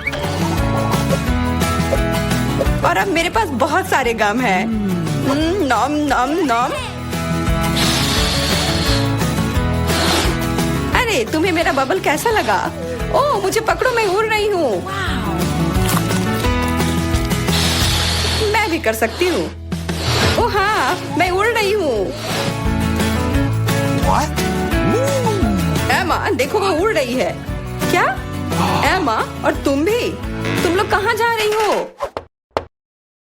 और अब मेरे पास बहुत सारे गम हैं। नॉम नॉम नॉम। अरे तुम्हें मेरा बबल कैसा लगा? ओह, मुझे पकड़ो, मैं उड़ रही हूँ। मैं भी कर सकती हूँ। ओह हाँ, मैं उड़ रही हूँ। एमा देखो, वो उड़ रही है। क्या एमा? और तुम भी? तुम लोग कहाँ जा रही हो?